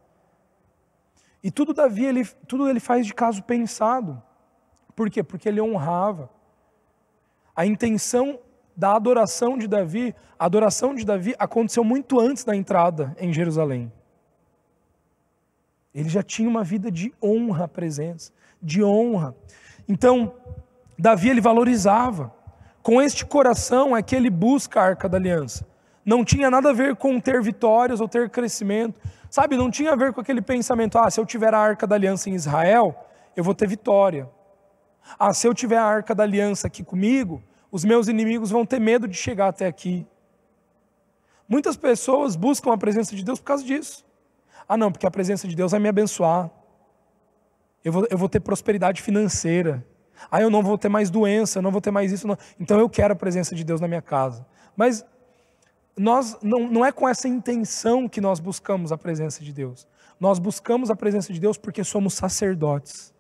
E tudo Davi, ele faz de caso pensado. Por quê? Porque ele honrava. A intenção da adoração de Davi, a adoração de Davi aconteceu muito antes da entrada em Jerusalém. Ele já tinha uma vida de honra à presença, de honra. Então, Davi, ele valorizava. Com este coração é que ele busca a Arca da Aliança. Não tinha nada a ver com ter vitórias ou ter crescimento. Sabe, não tinha a ver com aquele pensamento, se eu tiver a Arca da Aliança em Israel, eu vou ter vitória. Se eu tiver a Arca da Aliança aqui comigo, os meus inimigos vão ter medo de chegar até aqui. Muitas pessoas buscam a presença de Deus por causa disso. Não, porque a presença de Deus vai me abençoar. Eu vou ter prosperidade financeira. Eu não vou ter mais doença, eu não vou ter mais isso. Não. Então eu quero a presença de Deus na minha casa. Mas nós não é com essa intenção que nós buscamos a presença de Deus. Nós buscamos a presença de Deus porque somos sacerdotes.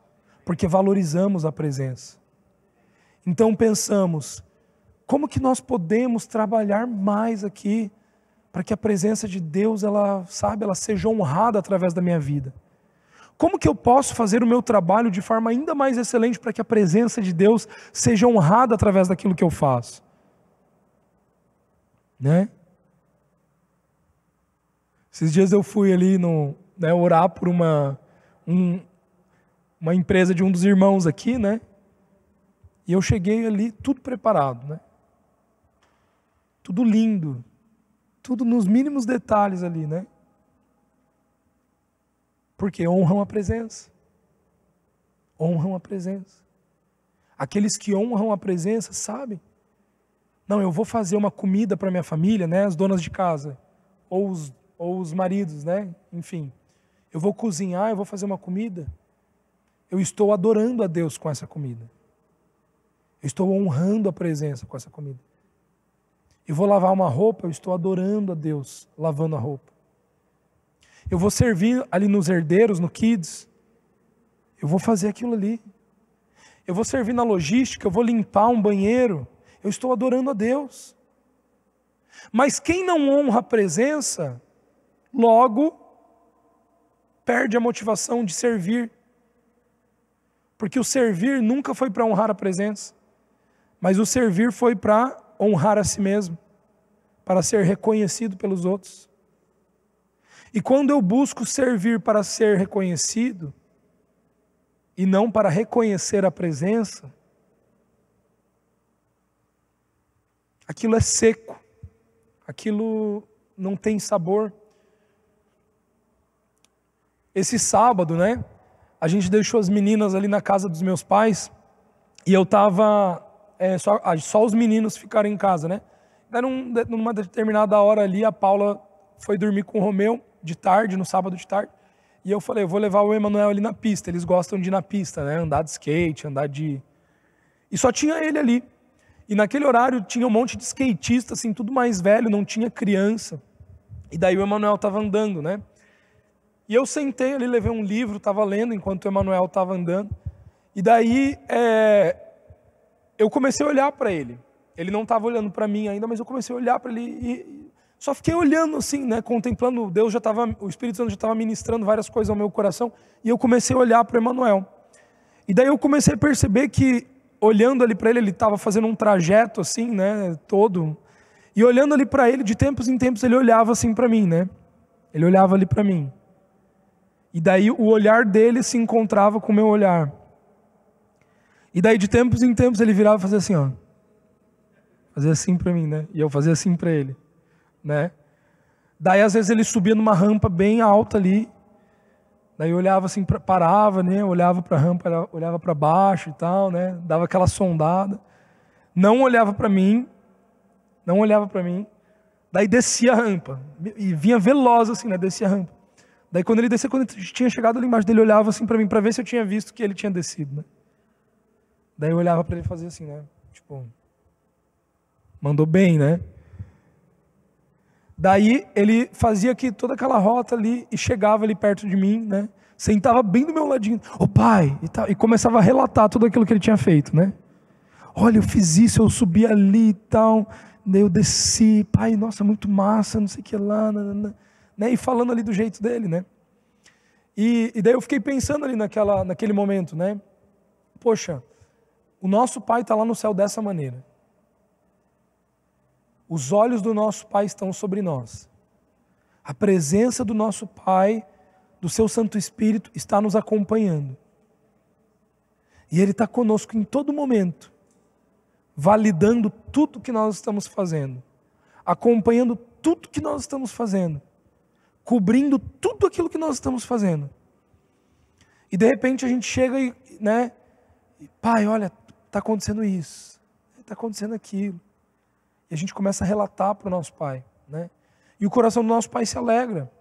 Porque valorizamos a presença. Então pensamos, como que nós podemos trabalhar mais aqui para que a presença de Deus, ela seja honrada através da minha vida? Como que eu posso fazer o meu trabalho de forma ainda mais excelente para que a presença de Deus seja honrada através daquilo que eu faço? Né? Esses dias eu fui ali orar por uma empresa de um dos irmãos aqui, né? E eu cheguei ali tudo preparado, né? Tudo lindo, tudo nos mínimos detalhes ali, né? Porque honram a presença. Honram a presença. Aqueles que honram a presença sabem. Não, eu vou fazer uma comida para minha família, né? As donas de casa, ou os maridos, né? Enfim, eu vou cozinhar, eu vou fazer uma comida. Eu estou adorando a Deus com essa comida. Eu estou honrando a presença com essa comida. Eu vou lavar uma roupa, eu estou adorando a Deus lavando a roupa. Eu vou servir ali nos herdeiros, no Kids. Eu vou fazer aquilo ali. Eu vou servir na logística, eu vou limpar um banheiro. Eu estou adorando a Deus. Mas quem não honra a presença, logo perde a motivação de servir. Porque o servir nunca foi para honrar a presença. Mas o servir foi para honrar a si mesmo, para ser reconhecido pelos outros. E quando eu busco servir para ser reconhecido, e não para reconhecer a presença, aquilo é seco, aquilo não tem sabor. Esse sábado, né, a gente deixou as meninas ali na casa dos meus pais, e eu estava... só os meninos ficaram em casa, né? Numa determinada hora ali, a Paula foi dormir com o Romeu de tarde, no sábado de tarde, e eu falei, eu vou levar o Emanuel ali na pista, eles gostam de ir na pista, né? Andar de skate, E só tinha ele ali. E naquele horário tinha um monte de skatista, assim, tudo mais velho, não tinha criança. E daí o Emanuel estava andando, né? E eu sentei ali, levei um livro, estava lendo enquanto o Emanuel estava andando. E daí... eu comecei a olhar para ele. Ele não estava olhando para mim ainda, mas eu comecei a olhar para ele e só fiquei olhando assim, né, contemplando. O Espírito Santo já estava ministrando várias coisas ao meu coração, e eu comecei a olhar para o Emanuel. E daí eu comecei a perceber que, olhando ali para ele estava fazendo um trajeto assim, né, todo. E olhando ali para ele, de tempos em tempos, ele olhava assim para mim, né? Ele olhava ali para mim. E daí o olhar dele se encontrava com o meu olhar. E daí de tempos em tempos ele virava e fazia assim, ó. Fazia assim para mim, né? E eu fazia assim para ele, né? Daí às vezes ele subia numa rampa bem alta ali. Daí eu olhava assim, parava, né? Olhava para a rampa, olhava para baixo e tal, né? Dava aquela sondada. Não olhava para mim. Não olhava para mim. Daí descia a rampa. E vinha veloz assim, né? Descia a rampa. Daí quando ele descia, quando ele tinha chegado ali embaixo dele, olhava assim para mim, para ver se eu tinha visto que ele tinha descido, né? Daí eu olhava para ele e fazia assim, né? Tipo, mandou bem, né? Daí ele fazia aqui toda aquela rota ali e chegava ali perto de mim, né? Sentava bem do meu ladinho. Ô pai! E começava a relatar tudo aquilo que ele tinha feito, né? Olha, eu fiz isso, eu subi ali e tal. Daí eu desci. Pai, nossa, muito massa, não sei o que lá. Né? E falando ali do jeito dele, né? E daí eu fiquei pensando ali naquele momento, né? Poxa, o nosso Pai está lá no céu dessa maneira. Os olhos do nosso Pai estão sobre nós. A presença do nosso Pai do seu Santo Espírito está nos acompanhando. E Ele está conosco em todo momento, validando tudo que nós estamos fazendo, acompanhando tudo que nós estamos fazendo, cobrindo tudo aquilo que nós estamos fazendo. E de repente a gente chega e, pai, olha, está acontecendo isso, está acontecendo aquilo. E a gente começa a relatar para o nosso pai, E o coração do nosso pai se alegra,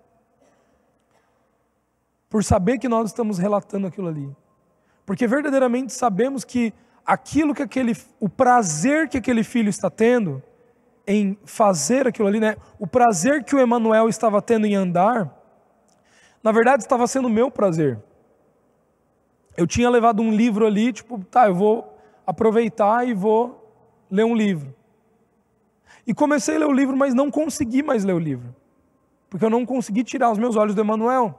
por saber que nós estamos relatando aquilo ali. Porque verdadeiramente sabemos que aquilo que o prazer que aquele filho está tendo em fazer aquilo ali, o prazer que o Emanuel estava tendo em andar, na verdade estava sendo o meu prazer. Eu tinha levado um livro ali, eu vou aproveitar e vou ler um livro. E comecei a ler o livro, mas não consegui mais ler o livro, porque eu não consegui tirar os meus olhos do Emanuel.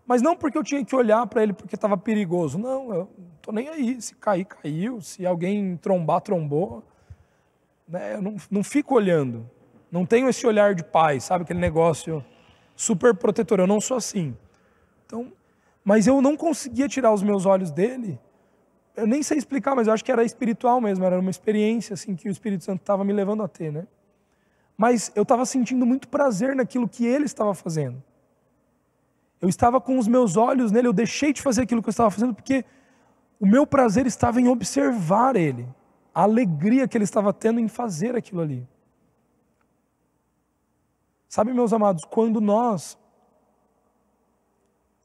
Mas não porque eu tinha que olhar para ele porque estava perigoso. Não, eu não estou nem aí. Se cair, caiu. Se alguém trombar, trombou. Eu não fico olhando. Não tenho esse olhar de pai, sabe? Aquele negócio super protetor. Eu não sou assim. Então, mas eu não conseguia tirar os meus olhos dele. Eu nem sei explicar, mas eu acho que era espiritual mesmo. Era uma experiência assim, que o Espírito Santo estava me levando a ter. Mas eu estava sentindo muito prazer naquilo que ele estava fazendo. Eu estava com os meus olhos nele, eu deixei de fazer aquilo que eu estava fazendo, porque o meu prazer estava em observar ele, a alegria que ele estava tendo em fazer aquilo ali. Sabe, meus amados, quando nós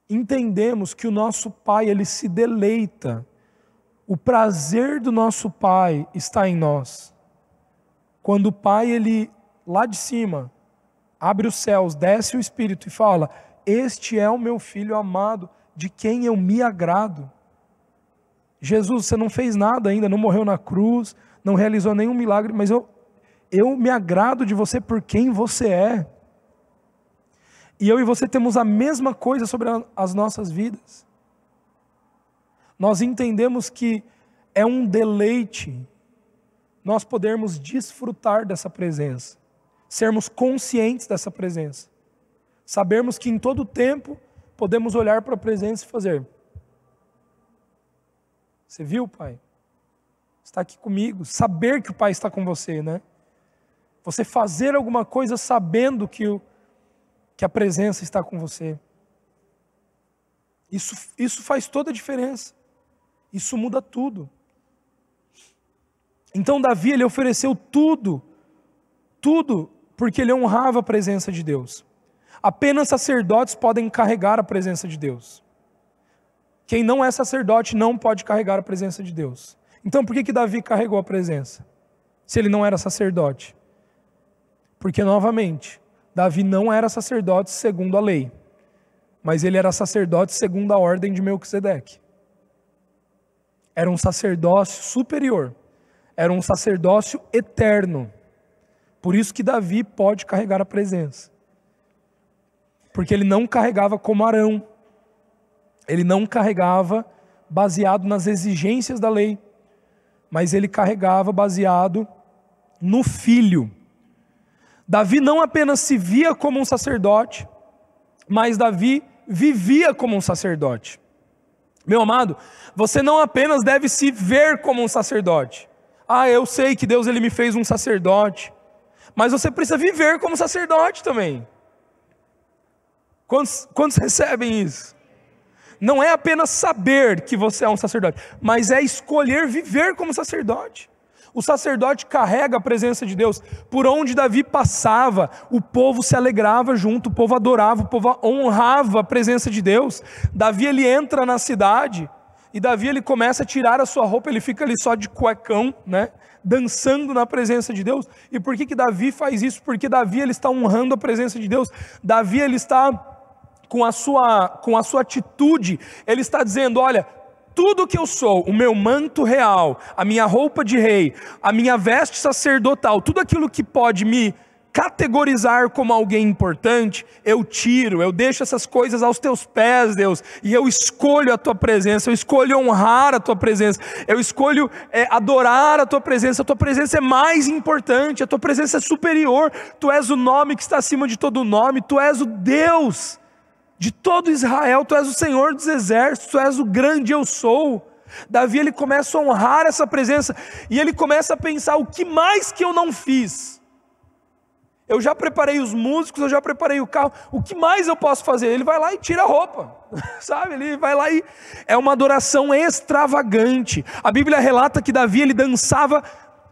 entendemos que o nosso Pai, ele se deleita, o prazer do nosso Pai está em nós. Quando o Pai, ele, lá de cima, abre os céus, desce o Espírito e fala: este é o meu filho amado, de quem eu me agrado. Jesus, você não fez nada ainda, não morreu na cruz, não realizou nenhum milagre, mas eu me agrado de você por quem você é. E eu e você temos a mesma coisa sobre as nossas vidas. Nós entendemos que é um deleite nós podermos desfrutar dessa presença, sermos conscientes dessa presença. Sabermos que em todo tempo podemos olhar para a presença e fazer: você viu, Pai? Está aqui comigo. Saber que o Pai está com você, Você fazer alguma coisa sabendo que a presença está com você. Isso faz toda a diferença. Isso muda tudo. Então Davi, ele ofereceu tudo, porque ele honrava a presença de Deus. Apenas sacerdotes podem carregar a presença de Deus. Quem não é sacerdote não pode carregar a presença de Deus. Então por que Davi carregou a presença? Se ele não era sacerdote? Porque, novamente, Davi não era sacerdote segundo a lei, mas ele era sacerdote segundo a ordem de Melquisedeque. Era um sacerdócio superior, era um sacerdócio eterno. Por isso que Davi pode carregar a presença. Porque ele não carregava como Arão. Ele não carregava baseado nas exigências da lei, mas ele carregava baseado no Filho. Davi não apenas se via como um sacerdote, mas Davi vivia como um sacerdote. Meu amado, você não apenas deve se ver como um sacerdote. Eu sei que Deus, ele me fez um sacerdote, mas você precisa viver como sacerdote também. Quantos recebem isso? Não é apenas saber que você é um sacerdote, mas é escolher viver como sacerdote. O sacerdote carrega a presença de Deus. Por onde Davi passava, o povo se alegrava junto, o povo adorava, o povo honrava a presença de Deus. Davi, ele entra na cidade, e Davi, ele começa a tirar a sua roupa, ele fica ali só de cuecão, dançando na presença de Deus. E por que Davi faz isso? Porque Davi, ele está honrando a presença de Deus. Davi, ele está com a sua atitude, ele está dizendo: olha, tudo que eu sou, o meu manto real, a minha roupa de rei, a minha veste sacerdotal, tudo aquilo que pode me categorizar como alguém importante, eu tiro, eu deixo essas coisas aos teus pés, Deus, e eu escolho a tua presença, eu escolho honrar a tua presença, eu escolho adorar a tua presença é mais importante, a tua presença é superior, tu és o nome que está acima de todo nome, tu és o Deus de todo Israel, tu és o Senhor dos exércitos, tu és o grande eu sou. Davi, ele começa a honrar essa presença, e ele começa a pensar, o que mais que eu não fiz? Eu já preparei os músicos, eu já preparei o carro, o que mais eu posso fazer? Ele vai lá e tira a roupa, sabe? Ele vai lá e... é uma adoração extravagante. A Bíblia relata que Davi, ele dançava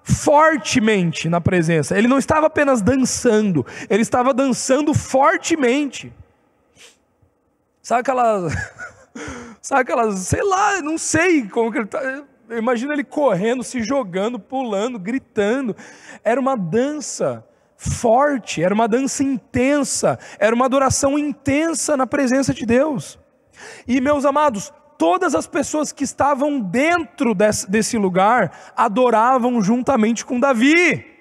fortemente na presença. Ele não estava apenas dançando, ele estava dançando fortemente. Sabe aquelas... sabe aquelas, sei lá, não sei como que ele está... Imagina ele correndo, se jogando, pulando, gritando. Era uma dança forte, era uma dança intensa, era uma adoração intensa na presença de Deus. E meus amados, todas as pessoas que estavam dentro desse lugar adoravam juntamente com Davi.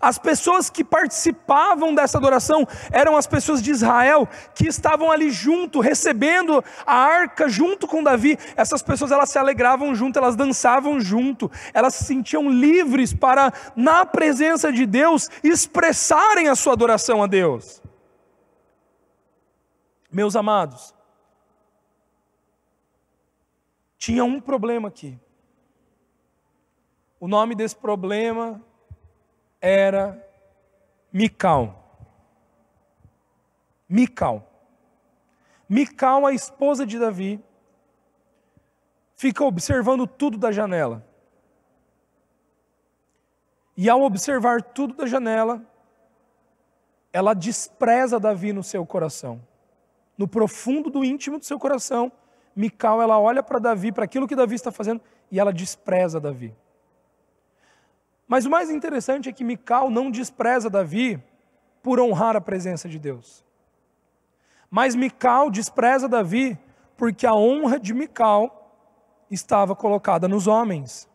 As pessoas que participavam dessa adoração eram as pessoas de Israel que estavam ali junto, recebendo a arca junto com Davi. Essas pessoas, elas se alegravam junto, elas dançavam junto, elas se sentiam livres para, na presença de Deus, expressarem a sua adoração a Deus. Meus amados, tinha um problema aqui. O nome desse problema era Mical. Mical, a esposa de Davi, fica observando tudo da janela. E ao observar tudo da janela, ela despreza Davi no seu coração. No profundo do íntimo do seu coração, Mical, ela olha para Davi, para aquilo que Davi está fazendo, e ela despreza Davi. Mas o mais interessante é que Mical não despreza Davi por honrar a presença de Deus. Mas Mical despreza Davi porque a honra de Mical estava colocada nos homens.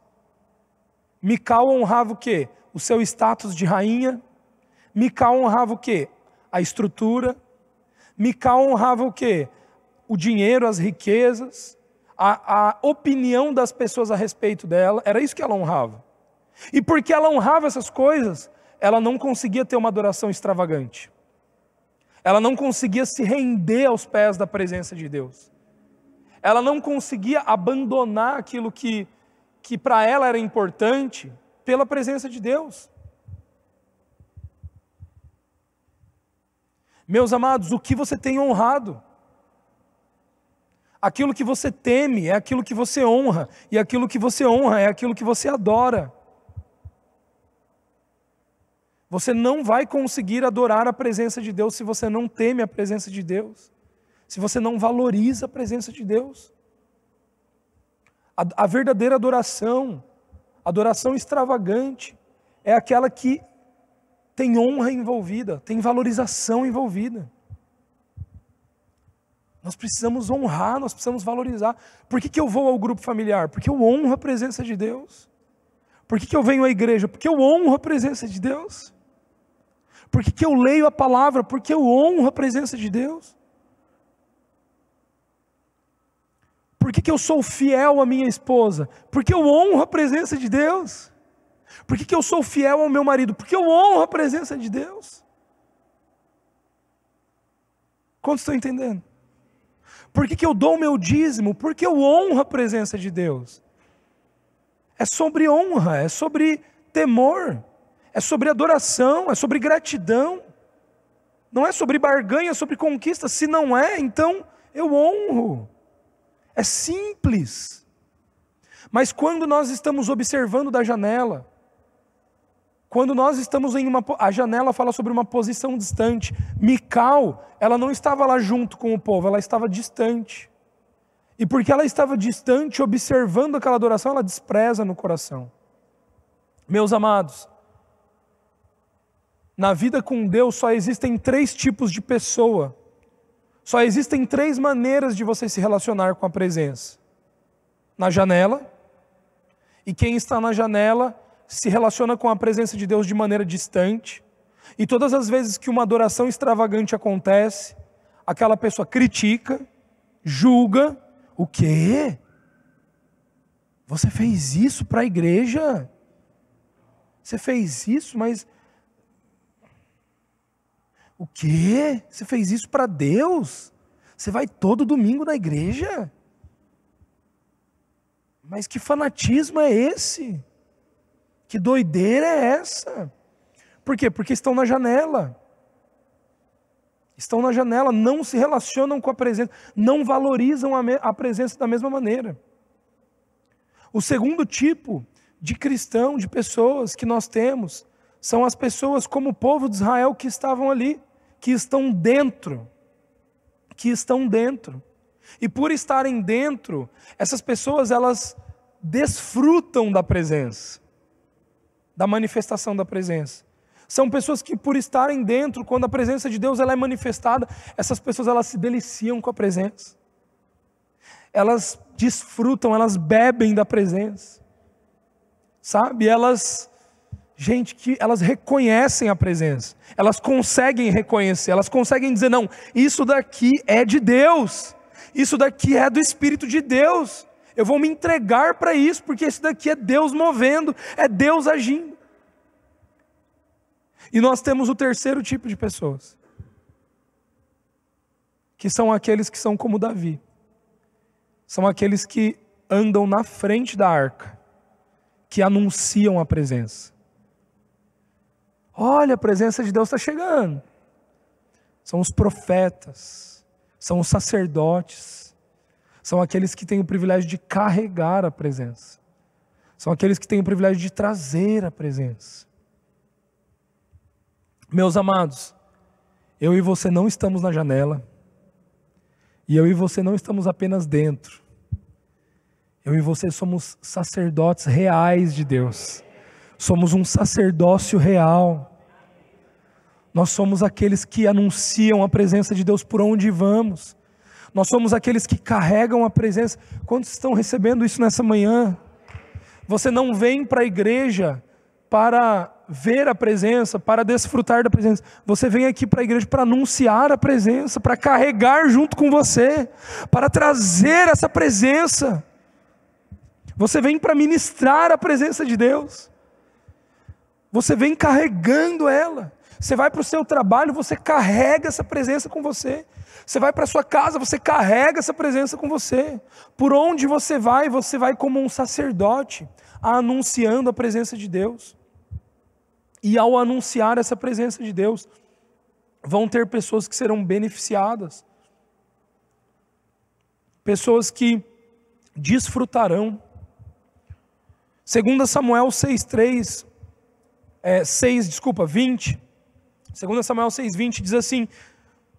Mical honrava o quê? O seu status de rainha. Mical honrava o quê? A estrutura. Mical honrava o quê? O dinheiro, as riquezas, a opinião das pessoas a respeito dela. Era isso que ela honrava. E porque ela honrava essas coisas, ela não conseguia ter uma adoração extravagante. Ela não conseguia se render aos pés da presença de Deus. Ela não conseguia abandonar aquilo que para ela era importante pela presença de Deus. Meus amados, o que você tem honrado? Aquilo que você teme é aquilo que você honra, e aquilo que você honra é aquilo que você adora. Você não vai conseguir adorar a presença de Deus se você não teme a presença de Deus, se você não valoriza a presença de Deus. A verdadeira adoração, adoração extravagante, é aquela que tem honra envolvida, tem valorização envolvida. Nós precisamos honrar, nós precisamos valorizar. Por que eu vou ao grupo familiar? Porque eu honro a presença de Deus. Por que eu venho à igreja? Porque eu honro a presença de Deus. Por que eu leio a palavra? Porque eu honro a presença de Deus. Por que eu sou fiel à minha esposa? Porque eu honro a presença de Deus. Por que eu sou fiel ao meu marido? Porque eu honro a presença de Deus. Quantos estão entendendo? Por que eu dou o meu dízimo? Porque eu honro a presença de Deus. É sobre honra, é sobre temor, é sobre adoração, é sobre gratidão. Não é sobre barganha, é sobre conquista. Se não é, então eu honro. É simples. Mas quando nós estamos observando da janela, quando nós estamos a janela fala sobre uma posição distante. Mical, ela não estava lá junto com o povo, ela estava distante. E porque ela estava distante, observando aquela adoração, ela despreza no coração. Meus amados, na vida com Deus só existem 3 tipos de pessoa. Só existem 3 maneiras de você se relacionar com a presença. Na janela, e quem está na janela se relaciona com a presença de Deus de maneira distante. E todas as vezes que uma adoração extravagante acontece, aquela pessoa critica, julga. O quê? Você fez isso para a igreja? Você fez isso, mas... O quê? Você fez isso para Deus? Você vai todo domingo na igreja? Mas que fanatismo é esse? Que doideira é essa? Por quê? Porque estão na janela. Estão na janela, não se relacionam com a presença, não valorizam a presença da mesma maneira. O segundo tipo de cristão, de pessoas que nós temos, são as pessoas como o povo de Israel que estavam ali, que estão dentro. E por estarem dentro, essas pessoas, elas desfrutam da presença, da manifestação da presença. São pessoas que por estarem dentro, quando a presença de Deus ela é manifestada, essas pessoas elas se deliciam com a presença. Elas desfrutam, elas bebem da presença. Sabe? Elas reconhecem a presença. Elas conseguem reconhecer, elas conseguem dizer, não, isso daqui é de Deus. Isso daqui é do Espírito de Deus. Eu vou me entregar para isso, porque isso daqui é Deus movendo, é Deus agindo. E nós temos o terceiro tipo de pessoas, que são aqueles que são como Davi. São aqueles que andam na frente da arca, que anunciam a presença. Olha, a presença de Deus está chegando. São os profetas, são os sacerdotes, são aqueles que têm o privilégio de carregar a presença. São aqueles que têm o privilégio de trazer a presença. Meus amados, eu e você não estamos na janela, e eu e você não estamos apenas dentro. Eu e você somos sacerdotes reais de Deus. Somos um sacerdócio real. Nós somos aqueles que anunciam a presença de Deus por onde vamos. Nós somos aqueles que carregam a presença. Quantos estão recebendo isso nessa manhã? Você não vem para a igreja para ver a presença, para desfrutar da presença. Você vem aqui para a igreja para anunciar a presença, para carregar junto com você, para trazer essa presença. Você vem para ministrar a presença de Deus. Você vem carregando ela. Você vai para o seu trabalho, você carrega essa presença com você. Você vai para a sua casa, você carrega essa presença com você. Por onde você vai como um sacerdote, anunciando a presença de Deus. E ao anunciar essa presença de Deus, vão ter pessoas que serão beneficiadas. Pessoas que desfrutarão. 2 Samuel 20. 2 Samuel 6:20 diz assim: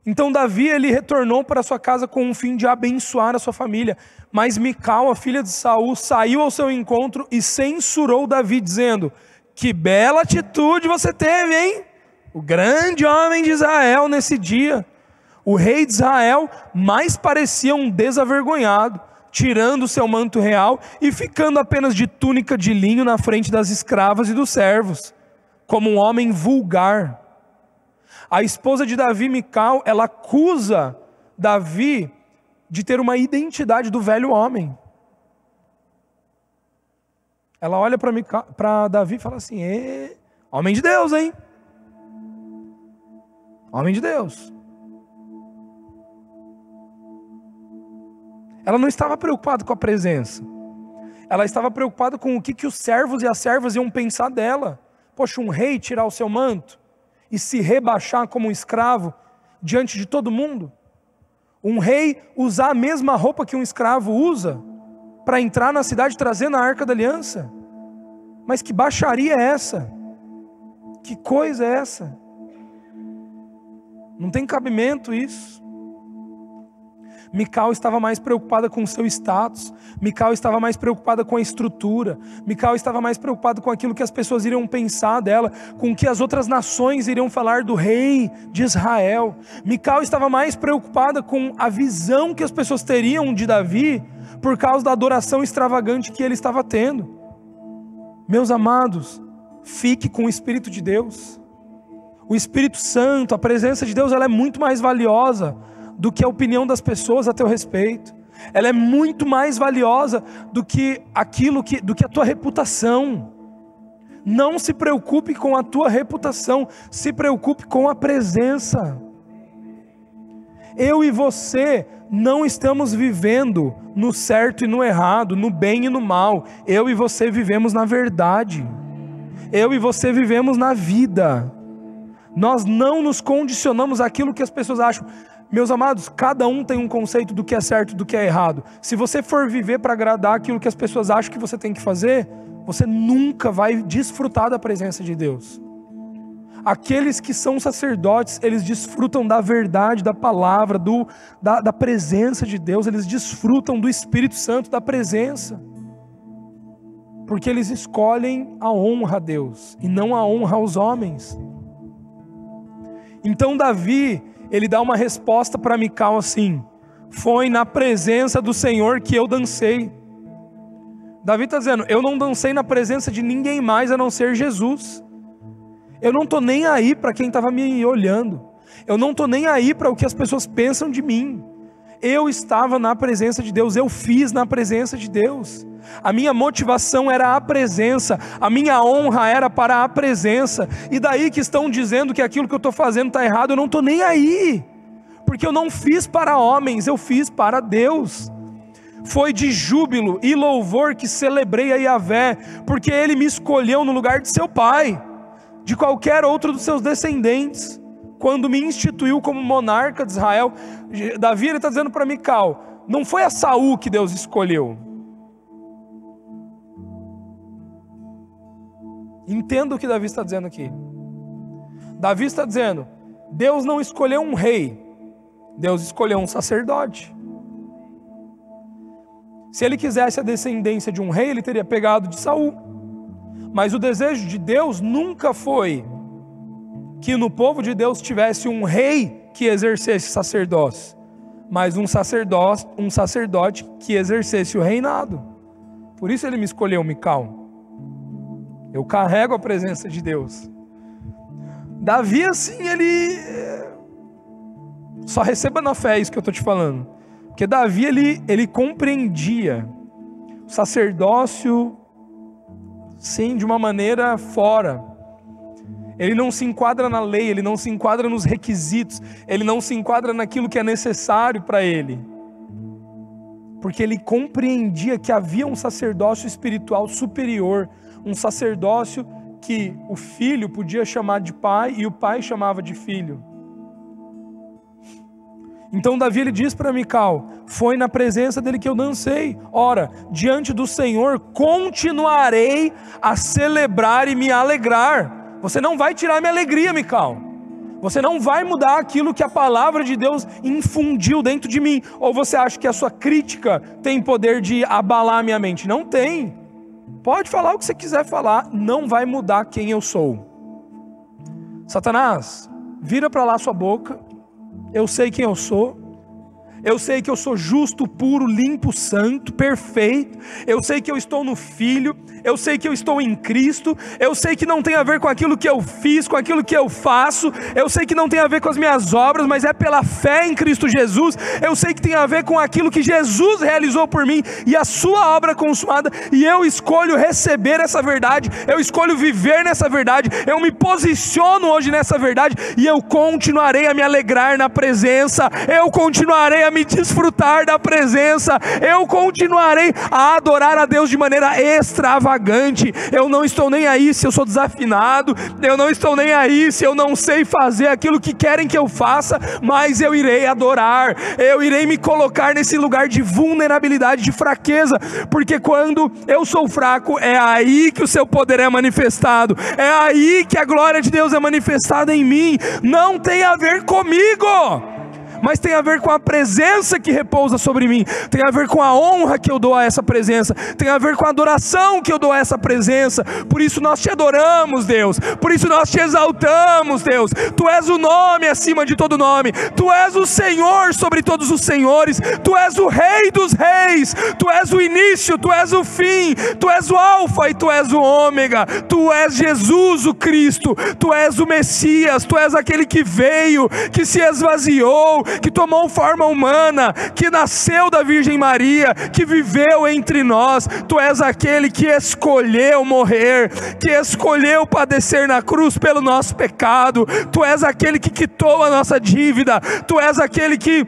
então Davi ele retornou para sua casa com o fim de abençoar a sua família. Mas Mical, a filha de Saul, saiu ao seu encontro e censurou Davi, dizendo: que bela atitude você teve, hein? O grande homem de Israel nesse dia. O rei de Israel mais parecia um desavergonhado, tirando o seu manto real e ficando apenas de túnica de linho na frente das escravas e dos servos, como um homem vulgar. A esposa de Davi, Mical, ela acusa Davi de ter uma identidade do velho homem. Ela olha para Davi e fala assim: homem de Deus, hein? Homem de Deus. Ela não estava preocupada com a presença. Ela estava preocupada com o que os servos e as servas iam pensar dela. Poxa, um rei tirar o seu manto e se rebaixar como um escravo diante de todo mundo? Um rei usar a mesma roupa que um escravo usa para entrar na cidade trazendo a Arca da Aliança? Mas que baixaria é essa? Que coisa é essa? Não tem cabimento isso. Mical estava mais preocupada com o seu status. Mical estava mais preocupada com a estrutura. Mical estava mais preocupada com aquilo que as pessoas iriam pensar dela, com o que as outras nações iriam falar do rei de Israel. Mical estava mais preocupada com a visão que as pessoas teriam de Davi, por causa da adoração extravagante que ele estava tendo. Meus amados, fique com o Espírito de Deus. O Espírito Santo, a presença de Deus, ela é muito mais valiosa do que a opinião das pessoas a teu respeito. Ela é muito mais valiosa do que a tua reputação. Não se preocupe com a tua reputação, se preocupe com a presença. Eu e você não estamos vivendo no certo e no errado, no bem e no mal. Eu e você vivemos na verdade. Eu e você vivemos na vida. Nós não nos condicionamos àquilo que as pessoas acham. Meus amados, cada um tem um conceito do que é certo e do que é errado. Se você for viver para agradar aquilo que as pessoas acham que você tem que fazer, você nunca vai desfrutar da presença de Deus. Aqueles que são sacerdotes, eles desfrutam da verdade, da palavra, da presença de Deus. Eles desfrutam do Espírito Santo, da presença. Porque eles escolhem a honra a Deus e não a honra aos homens. Então Davi, ele dá uma resposta para Mical assim: foi na presença do Senhor que eu dancei. Davi está dizendo, eu não dancei na presença de ninguém mais a não ser Jesus. Eu não estou nem aí para quem estava me olhando. Eu não estou nem aí para o que as pessoas pensam de mim. Eu estava na presença de Deus, eu fiz na presença de Deus. A minha motivação era a presença, a minha honra era para a presença. E daí que estão dizendo que aquilo que eu estou fazendo está errado, eu não estou nem aí. Porque eu não fiz para homens, eu fiz para Deus. Foi de júbilo e louvor que celebrei a Yahvé, porque Ele me escolheu no lugar de seu pai, de qualquer outro dos seus descendentes, quando me instituiu como monarca de Israel. Davi está dizendo para Mical, não foi a Saul que Deus escolheu. Entenda o que Davi está dizendo aqui. Davi está dizendo, Deus não escolheu um rei, Deus escolheu um sacerdote. Se ele quisesse a descendência de um rei, ele teria pegado de Saul. Mas o desejo de Deus nunca foi que no povo de Deus tivesse um rei que exercesse sacerdócio, mas um sacerdote que exercesse o reinado. Por isso ele me escolheu, Mical. Eu carrego a presença de Deus. Davi, assim, ele... Só receba na fé isso que eu estou te falando. Porque Davi, ele compreendia o sacerdócio, sim, de uma maneira fora. Ele não se enquadra na lei, ele não se enquadra nos requisitos, ele não se enquadra naquilo que é necessário para ele. Porque ele compreendia que havia um sacerdócio espiritual superior, um sacerdócio que o filho podia chamar de pai e o pai chamava de filho. Então Davi, ele diz para Mical, foi na presença dele que eu dancei. Ora, diante do Senhor continuarei a celebrar e me alegrar. Você não vai tirar minha alegria, Mical. Você não vai mudar aquilo que a palavra de Deus infundiu dentro de mim. Ou você acha que a sua crítica tem poder de abalar a minha mente? Não tem. Pode falar o que você quiser falar, não vai mudar quem eu sou. Satanás, vira para lá sua boca. Eu sei quem eu sou. Eu sei que eu sou justo, puro, limpo, santo, perfeito. Eu sei que eu estou no Filho. Eu sei que eu estou em Cristo. Eu sei que não tem a ver com aquilo que eu fiz, com aquilo que eu faço. Eu sei que não tem a ver com as minhas obras, mas é pela fé em Cristo Jesus. Eu sei que tem a ver com aquilo que Jesus realizou por mim e a sua obra consumada. E eu escolho receber essa verdade. Eu escolho viver nessa verdade. Eu me posiciono hoje nessa verdade e eu continuarei a me alegrar na presença. Eu continuarei a me desfrutar da presença. Eu continuarei a adorar a Deus de maneira extravagante. Eu não estou nem aí se eu sou desafinado, eu não estou nem aí se eu não sei fazer aquilo que querem que eu faça, mas eu irei adorar, eu irei me colocar nesse lugar de vulnerabilidade, de fraqueza, porque quando eu sou fraco, é aí que o seu poder é manifestado, é aí que a glória de Deus é manifestada em mim. Não tem a ver comigo, mas tem a ver com a presença que repousa sobre mim, tem a ver com a honra que eu dou a essa presença, tem a ver com a adoração que eu dou a essa presença. Por isso nós te adoramos, Deus, por isso nós te exaltamos, Deus. Tu és o nome acima de todo nome, Tu és o Senhor sobre todos os senhores, Tu és o Rei dos reis, Tu és o início, Tu és o fim, Tu és o alfa e Tu és o ômega. Tu és Jesus o Cristo, Tu és o Messias, Tu és aquele que veio, que se esvaziou, que tomou forma humana, que nasceu da Virgem Maria, que viveu entre nós. Tu és aquele que escolheu morrer, que escolheu padecer na cruz pelo nosso pecado. Tu és aquele que quitou a nossa dívida. Tu és aquele que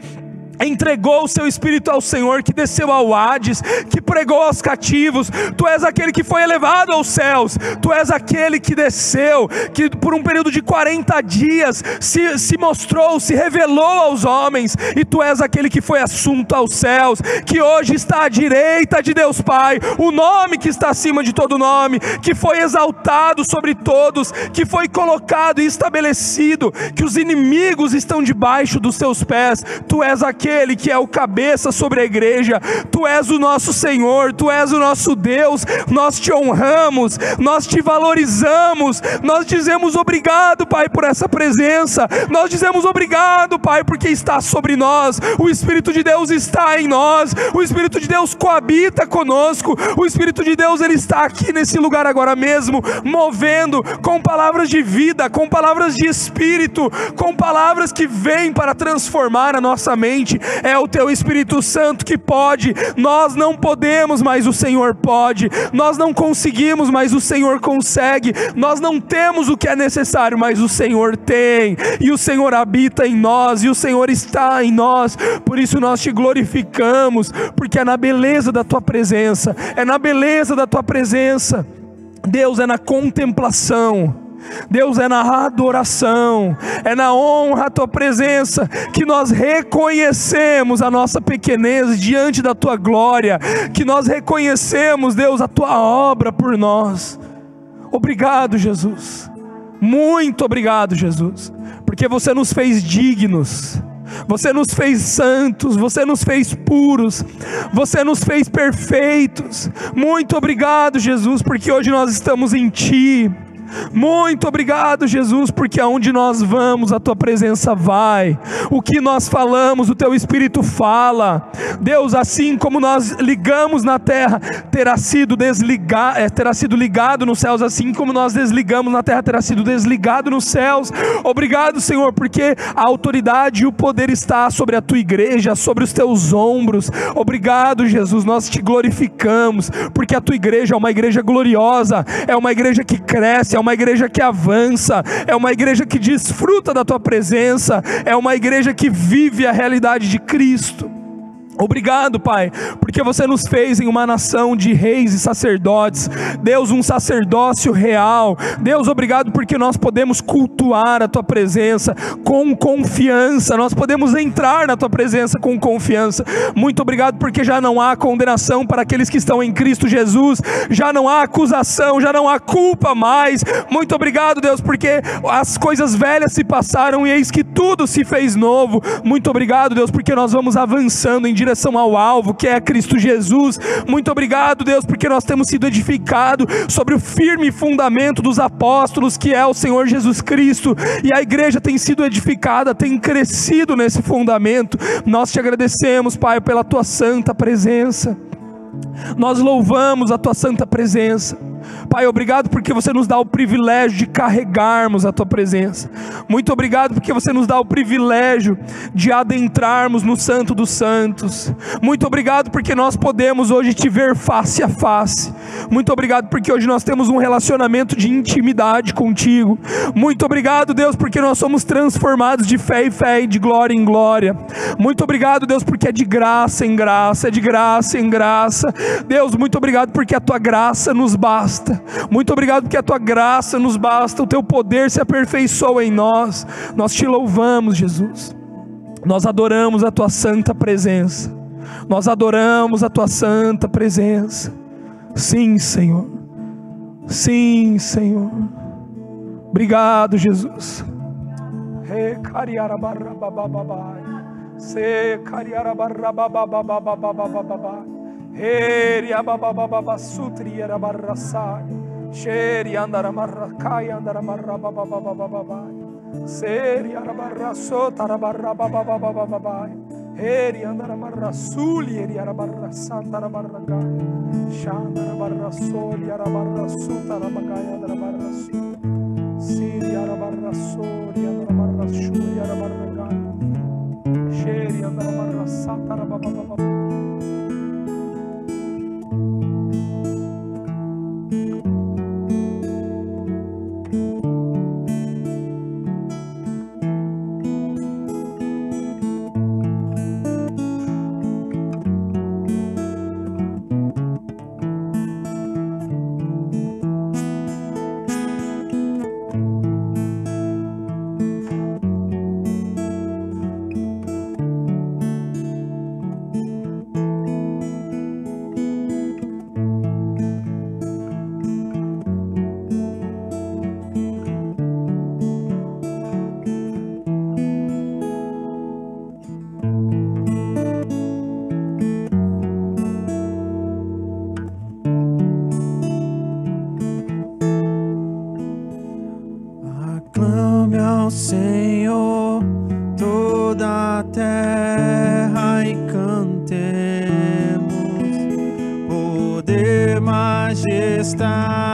entregou o seu Espírito ao Senhor, que desceu ao Hades, que pregou aos cativos. Tu és aquele que foi elevado aos céus. Tu és aquele que desceu, que por um período de 40 dias se mostrou, se revelou aos homens. E tu és aquele que foi assunto aos céus, que hoje está à direita de Deus Pai, o nome que está acima de todo nome, que foi exaltado sobre todos, que foi colocado e estabelecido, que os inimigos estão debaixo dos teus pés. Tu és aquele que é o cabeça sobre a igreja. Tu és o nosso Senhor, Tu és o nosso Deus. Nós Te honramos, nós Te valorizamos, nós dizemos obrigado, Pai, por essa presença. Nós dizemos obrigado, Pai, porque está sobre nós. O Espírito de Deus está em nós, o Espírito de Deus coabita conosco. O Espírito de Deus, Ele está aqui nesse lugar agora mesmo, movendo com palavras de vida, com palavras de Espírito, com palavras que vêm para transformar a nossa mente. É o Teu Espírito Santo que pode. Nós não podemos, mas o Senhor pode. Nós não conseguimos, mas o Senhor consegue. Nós não temos o que é necessário, mas o Senhor tem. E o Senhor habita em nós, e o Senhor está em nós. Por isso nós Te glorificamos, porque é na beleza da Tua presença, é na beleza da Tua presença, Deus, é na contemplação, Deus, é na adoração, é na honra à Tua presença, que nós reconhecemos a nossa pequenez diante da Tua glória, que nós reconhecemos, Deus, a Tua obra por nós. Obrigado, Jesus, muito obrigado, Jesus, porque Você nos fez dignos, Você nos fez santos, Você nos fez puros, Você nos fez perfeitos. Muito obrigado, Jesus, porque hoje nós estamos em Ti. Muito obrigado, Jesus, porque aonde nós vamos, a Tua presença vai. O que nós falamos, o Teu Espírito fala. Deus, assim como nós ligamos na terra, terá sido ligado nos céus. Assim como nós desligamos na terra, terá sido desligado nos céus. Obrigado, Senhor, porque a autoridade e o poder está sobre a Tua igreja, sobre os Teus ombros. Obrigado, Jesus, nós Te glorificamos, porque a Tua igreja é uma igreja gloriosa, é uma igreja que cresce, é uma igreja que avança, é uma igreja que desfruta da Tua presença, é uma igreja que vive a realidade de Cristo. Obrigado, Pai, porque Você nos fez em uma nação de reis e sacerdotes. Deus, um sacerdócio real. Deus, obrigado porque nós podemos cultuar a Tua presença com confiança. Nós podemos entrar na Tua presença com confiança. Muito obrigado porque já não há condenação para aqueles que estão em Cristo Jesus. Já não há acusação, já não há culpa mais. Muito obrigado, Deus, porque as coisas velhas se passaram e eis que tudo se fez novo. Muito obrigado, Deus, porque nós vamos avançando em direção ao alvo, que é Cristo Jesus. Muito obrigado, Deus, porque nós temos sido edificados sobre o firme fundamento dos apóstolos, que é o Senhor Jesus Cristo, e a igreja tem sido edificada, tem crescido nesse fundamento. Nós Te agradecemos, Pai, pela Tua santa presença. Nós louvamos a Tua santa presença. Pai, obrigado porque Você nos dá o privilégio de carregarmos a Tua presença. Muito obrigado porque Você nos dá o privilégio de adentrarmos no Santo dos Santos. Muito obrigado porque nós podemos hoje Te ver face a face. Muito obrigado porque hoje nós temos um relacionamento de intimidade contigo. Muito obrigado, Deus, porque nós somos transformados de fé em fé e de glória em glória. Muito obrigado, Deus, porque é de graça em graça, é de graça em graça. Deus, muito obrigado porque a Tua graça nos basta. Muito obrigado porque a Tua graça nos basta, o Teu poder se aperfeiçoa em nós. Nós Te louvamos, Jesus. Nós adoramos a Tua santa presença. Nós adoramos a Tua santa presença. Sim, Senhor. Sim, Senhor. Obrigado, Jesus. Heria baba baba sutri era barrasai, sheri andara marrakai andara marra baba baba baba, seri ara barra sota ara barra baba baba baba, heri andara marra suli eri ara barra santa ara barra gai, shandara barra soli ara barra suta ara bagai andara barra su, siri ara barra soli andara marra shuli ara barra gai. Aclame ao Senhor toda a terra e cantemos poder, majestade